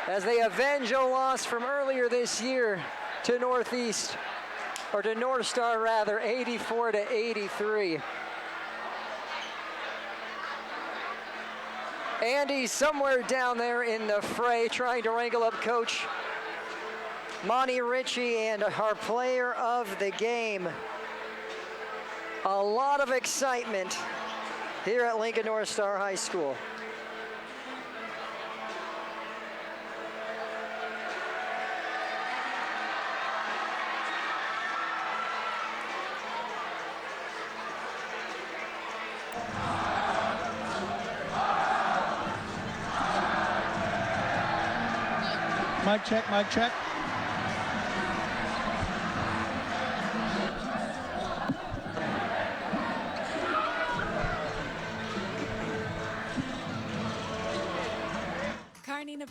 as they avenge a loss from earlier this year to Northeast, or to North Star rather, 84-83. Andy somewhere down there in the fray trying to wrangle up Coach Monty Ritchie and our player of the game. A lot of excitement here at Lincoln North Star High School. Mic check, mic check.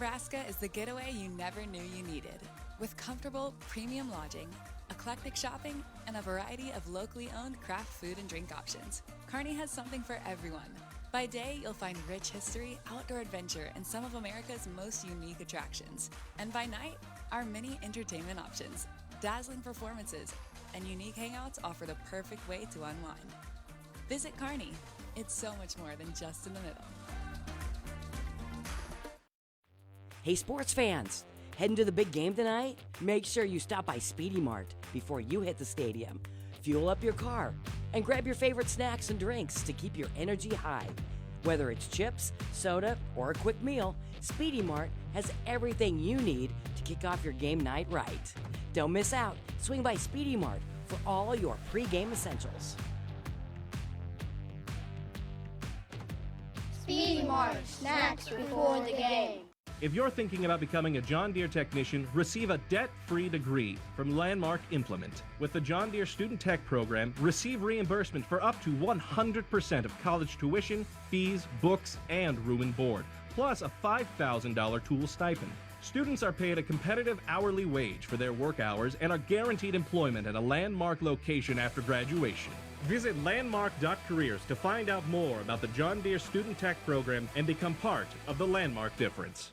Nebraska is the getaway you never knew you needed. With comfortable, premium lodging, eclectic shopping, and a variety of locally owned craft food and drink options, Kearney has something for everyone. By day, you'll find rich history, outdoor adventure, and some of America's most unique attractions. And by night, our many entertainment options, dazzling performances, and unique hangouts offer the perfect way to unwind. Visit Kearney. It's so much more than just in the middle. Hey sports fans, heading to the big game tonight? Make sure you stop by Speedy Mart before you hit the stadium. Fuel up your car and grab your favorite snacks and drinks to keep your energy high. Whether it's chips, soda, or a quick meal, Speedy Mart has everything you need to kick off your game night right. Don't miss out. Swing by Speedy Mart for all your pre-game essentials. Speedy Mart, snacks before the game. If you're thinking about becoming a John Deere technician, receive a debt-free degree from Landmark Implement. With the John Deere Student Tech program, receive reimbursement for up to 100% of college tuition, fees, books, and room and board, plus a $5,000 tool stipend. Students are paid a competitive hourly wage for their work hours and are guaranteed employment at a Landmark location after graduation. Visit landmark.careers to find out more about the John Deere Student Tech program and become part of the Landmark difference.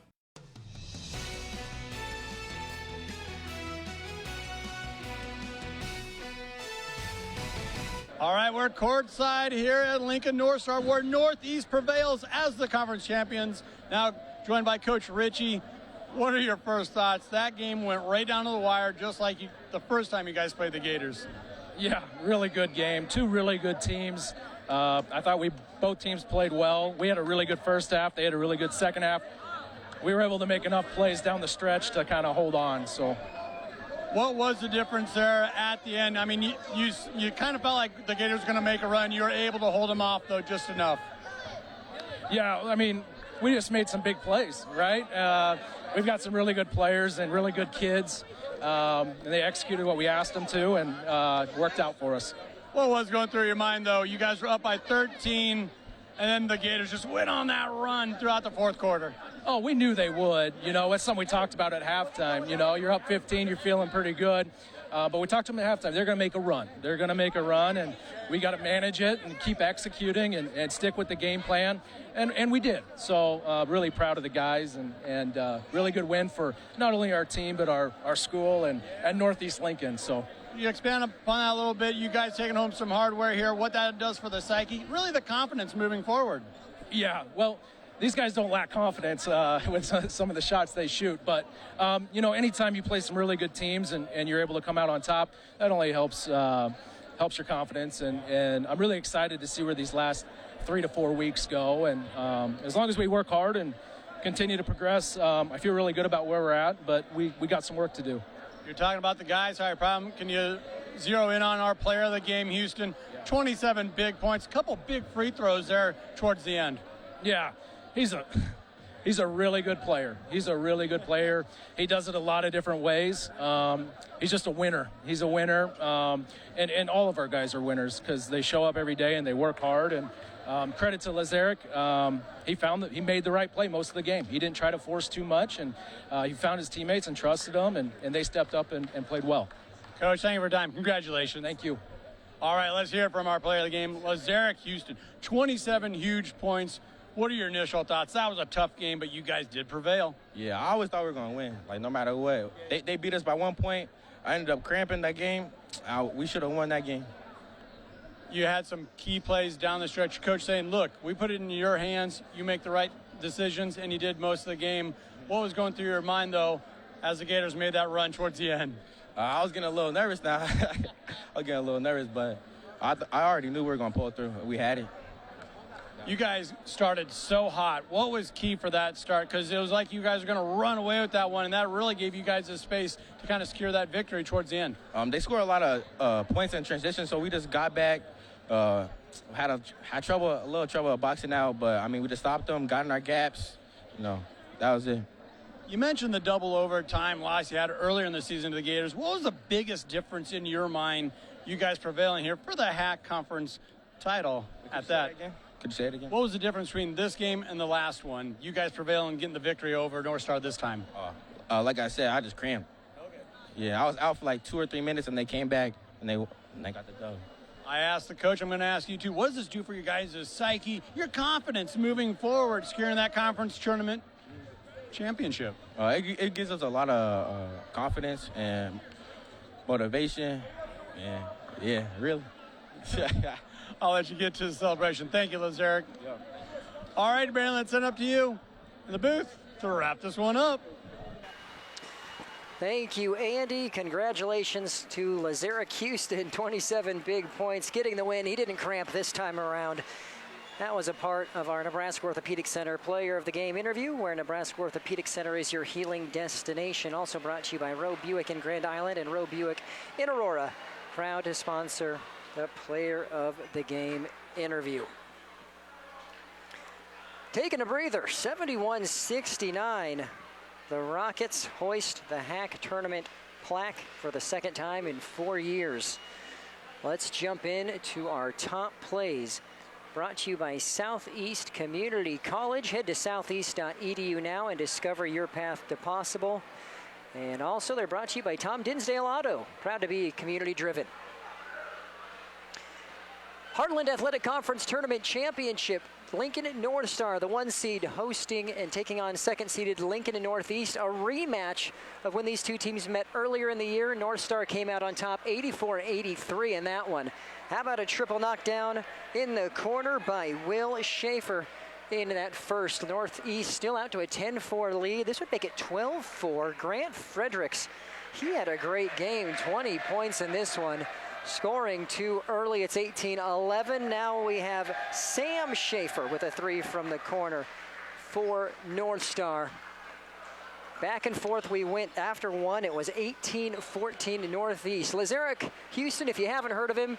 All right, we're courtside here at Lincoln North Star, where Northeast prevails as the conference champions. Now joined by Coach Ritchie. What are your first thoughts? That game went right down to the wire, just like the first time you guys played the Gators. Yeah, really good game. Two really good teams. I thought both teams played well. We had a really good first half. They had a really good second half. We were able to make enough plays down the stretch to kind of hold on. So, what was the difference there at the end? I mean, you kind of felt like the Gators were going to make a run. You were able to hold them off, though, just enough. Yeah, I mean, we just made some big plays, right? We've got some really good players and really good kids. And they executed what we asked them to, and worked out for us. What was going through your mind, though? You guys were up by 13, and then the Gators just went on that run throughout the fourth quarter. Oh, we knew they would. You know, that's something we talked about at halftime. You know, you're up 15, you're feeling pretty good. But we talked to them at halftime. They're going to make a run. They're going to make a run, and we got to manage it and keep executing and stick with the game plan. And we did. So really proud of the guys, and really good win for not only our team but our school and Northeast Lincoln. So you expand upon that a little bit. You guys taking home some hardware here. What that does for the psyche, really the confidence moving forward. Yeah, well, these guys don't lack confidence with some of the shots they shoot. But, you know, anytime you play some really good teams and you're able to come out on top, that only helps your confidence. And I'm really excited to see where these last 3 to 4 weeks go. And as long as we work hard and continue to progress, I feel really good about where we're at. But we got some work to do. You're talking about the guys. All right, problem. Can you zero in on our player of the game, Houston? 27 big points, a couple big free throws there towards the end. Yeah. He's a really good player. He's a really good player. He does it a lot of different ways. He's just a winner. He's a winner. And all of our guys are winners because they show up every day and they work hard. And credit to Lazarick. He made the right play most of the game. He didn't try to force too much, and he found his teammates and trusted them, and they stepped up and played well. Coach, thank you for your time. Congratulations. Thank you. All right, let's hear it from our player of the game, Lazarick Houston. 27 huge points. What are your initial thoughts? That was a tough game, but you guys did prevail. Yeah, I always thought we were going to win, like no matter what. They beat us by 1 point. I ended up cramping that game. We should have won that game. You had some key plays down the stretch. Coach saying, look, we put it in your hands. You make the right decisions, and you did most of the game. What was going through your mind, though, as the Gators made that run towards the end? I was getting a little nervous now. I was getting a little nervous, but I already knew we were going to pull it through. We had it. You guys started so hot. What was key for that start? Because it was like you guys were going to run away with that one, and that really gave you guys the space to kind of secure that victory towards the end. They scored a lot of points in transition, so we just got back. Had a little trouble boxing out, but I mean we just stopped them, got in our gaps. You know, that was it. You mentioned the double overtime loss you had earlier in the season to the Gators. What was the biggest difference in your mind, you guys prevailing here for the HAC conference title at that? Could you say it again? What was the difference between this game and the last one? You guys prevail in getting the victory over North Star this time. Like I said, I just cramped. Okay. Yeah, I was out for like 2 or 3 minutes, and they came back, and they got the dub. I asked the coach, I'm going to ask you too, what does this do for your guys' psyche, your confidence moving forward, securing that conference tournament championship? It gives us a lot of confidence and motivation, and yeah, really. I'll let you get to the celebration. Thank you, Lazaric. Yeah. All right, Brandon, let's send it up to you in the booth to wrap this one up. Thank you, Andy. Congratulations to Lazaric Houston, 27 big points, getting the win. He didn't cramp this time around. That was a part of our Nebraska Orthopedic Center Player of the Game interview, where Nebraska Orthopedic Center is your healing destination. Also brought to you by Roe Buick in Grand Island and Roe Buick in Aurora. Proud to sponsor the Player of the Game interview. Taking a breather, 71-69. The Rockets hoist the HAC tournament plaque for the second time in 4 years. Let's jump in to our top plays. Brought to you by Southeast Community College. Head to southeast.edu now and discover your path to possible. And also they're brought to you by Tom Dinsdale Auto. Proud to be community driven. Heartland Athletic Conference Tournament Championship. Lincoln and North Star, the 1 seed, hosting and taking on 2nd-seeded Lincoln and Northeast. A rematch of when these two teams met earlier in the year. North Star came out on top 84-83 in that one. How about a triple knockdown in the corner by Will Schaefer in that first. Northeast still out to a 10-4 lead. This would make it 12-4. Grant Fredericks, he had a great game, 20 points in this one. Scoring too early, it's 18-11. Now we have Sam Schaefer with a 3 from the corner for North Star. Back and forth we went after one. It was 18-14 Northeast. Lazaric Houston, if you haven't heard of him,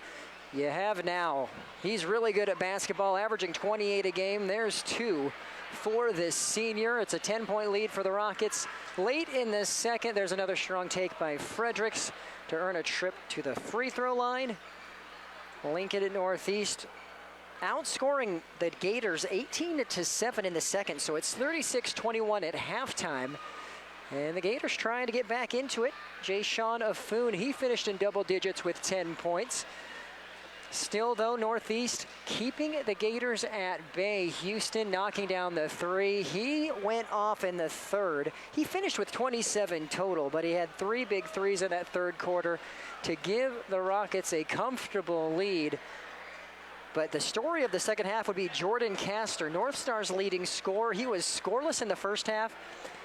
you have now. He's really good at basketball, averaging 28 a game. There's 2 for this senior. It's a 10-point lead for the Rockets. Late in the second, there's another strong take by Fredericks to earn a trip to the free throw line. Lincoln at Northeast outscoring the Gators 18-7 in the second, so it's 36-21 at halftime. And the Gators trying to get back into it. Jay-Sean Afun, he finished in double digits with 10 points. Still, though, Northeast keeping the Gators at bay. Houston knocking down the 3. He went off in the third. He finished with 27 total, but he had 3 big threes in that third quarter to give the Rockets a comfortable lead. But the story of the second half would be Jordan Castor, North Star's leading scorer. He was scoreless in the first half.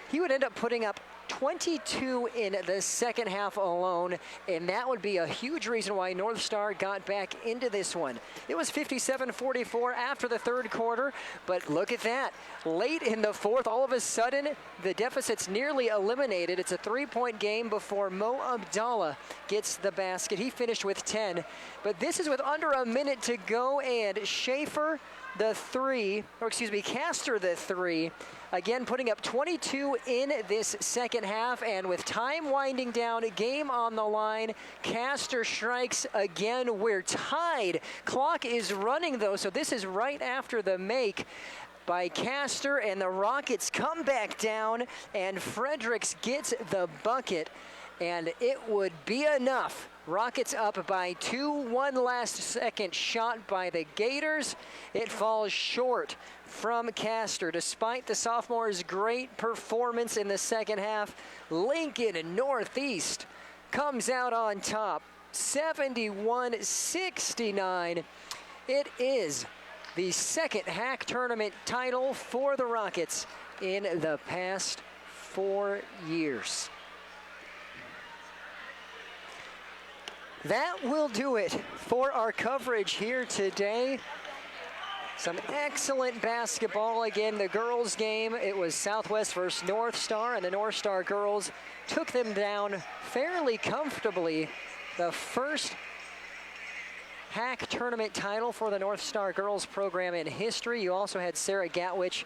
He would end up putting up 22 in the second half alone, and that would be a huge reason why North Star got back into this one. It was 57-44 after the third quarter, but look at that. Late in the fourth, all of a sudden, the deficit's nearly eliminated. It's a 3-point game before Mo Abdallah gets the basket. He finished with 10, but this is with under a minute to go, and Schaefer, the 3, or excuse me, Castor, the 3, again putting up 22 in this second half, and with time winding down, a game on the line, Castor strikes again. We're tied. Clock is running though, so this is right after the make by Castor, and the Rockets come back down, and Fredericks gets the bucket, and it would be enough. Rockets up by 2, 1 last second shot by the Gators. It falls short from Castor. Despite the sophomore's great performance in the second half, Lincoln Northeast comes out on top, 71-69. It is the second HAC tournament title for the Rockets in the past 4 years. That will do it for our coverage here today. Some excellent basketball. Again, the girls' game, it was Southwest versus North Star, and the North Star girls took them down fairly comfortably. The first HAC tournament title for the North Star girls program in history. You also had Sarah Gatwich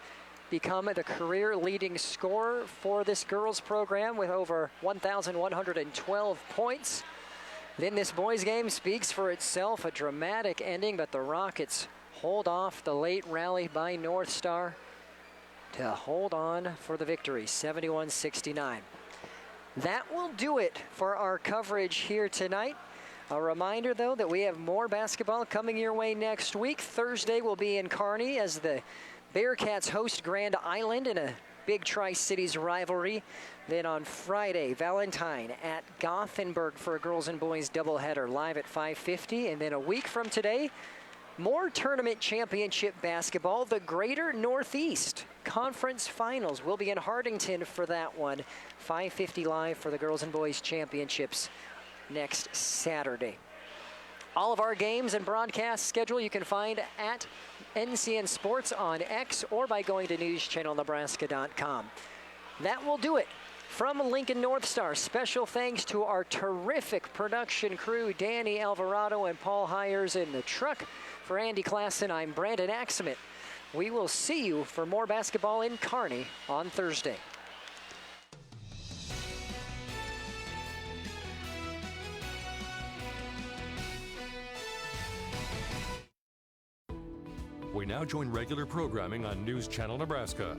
become the career leading scorer for this girls program with over 1,112 points. Then this boys game speaks for itself, a dramatic ending, but the Rockets hold off the late rally by North Star to hold on for the victory, 71-69. That will do it for our coverage here tonight. A reminder, though, that we have more basketball coming your way next week. Thursday will be in Kearney as the Bearcats host Grand Island in a big Tri-Cities rivalry. Then on Friday, Valentine at Gothenburg for a girls and boys doubleheader live at 5:50. And then a week from today, more tournament championship basketball. The Greater Northeast Conference Finals will be in Hardington for that one. 5:50 live for the girls and boys championships next Saturday. All of our games and broadcast schedule you can find at NCN Sports on X or by going to newschannelnebraska.com. That will do it. From Lincoln North Star, special thanks to our terrific production crew, Danny Alvarado and Paul Hires in the truck. For Andy Klassen, I'm Brandon Axelman. We will see you for more basketball in Kearney on Thursday. We now join regular programming on News Channel Nebraska.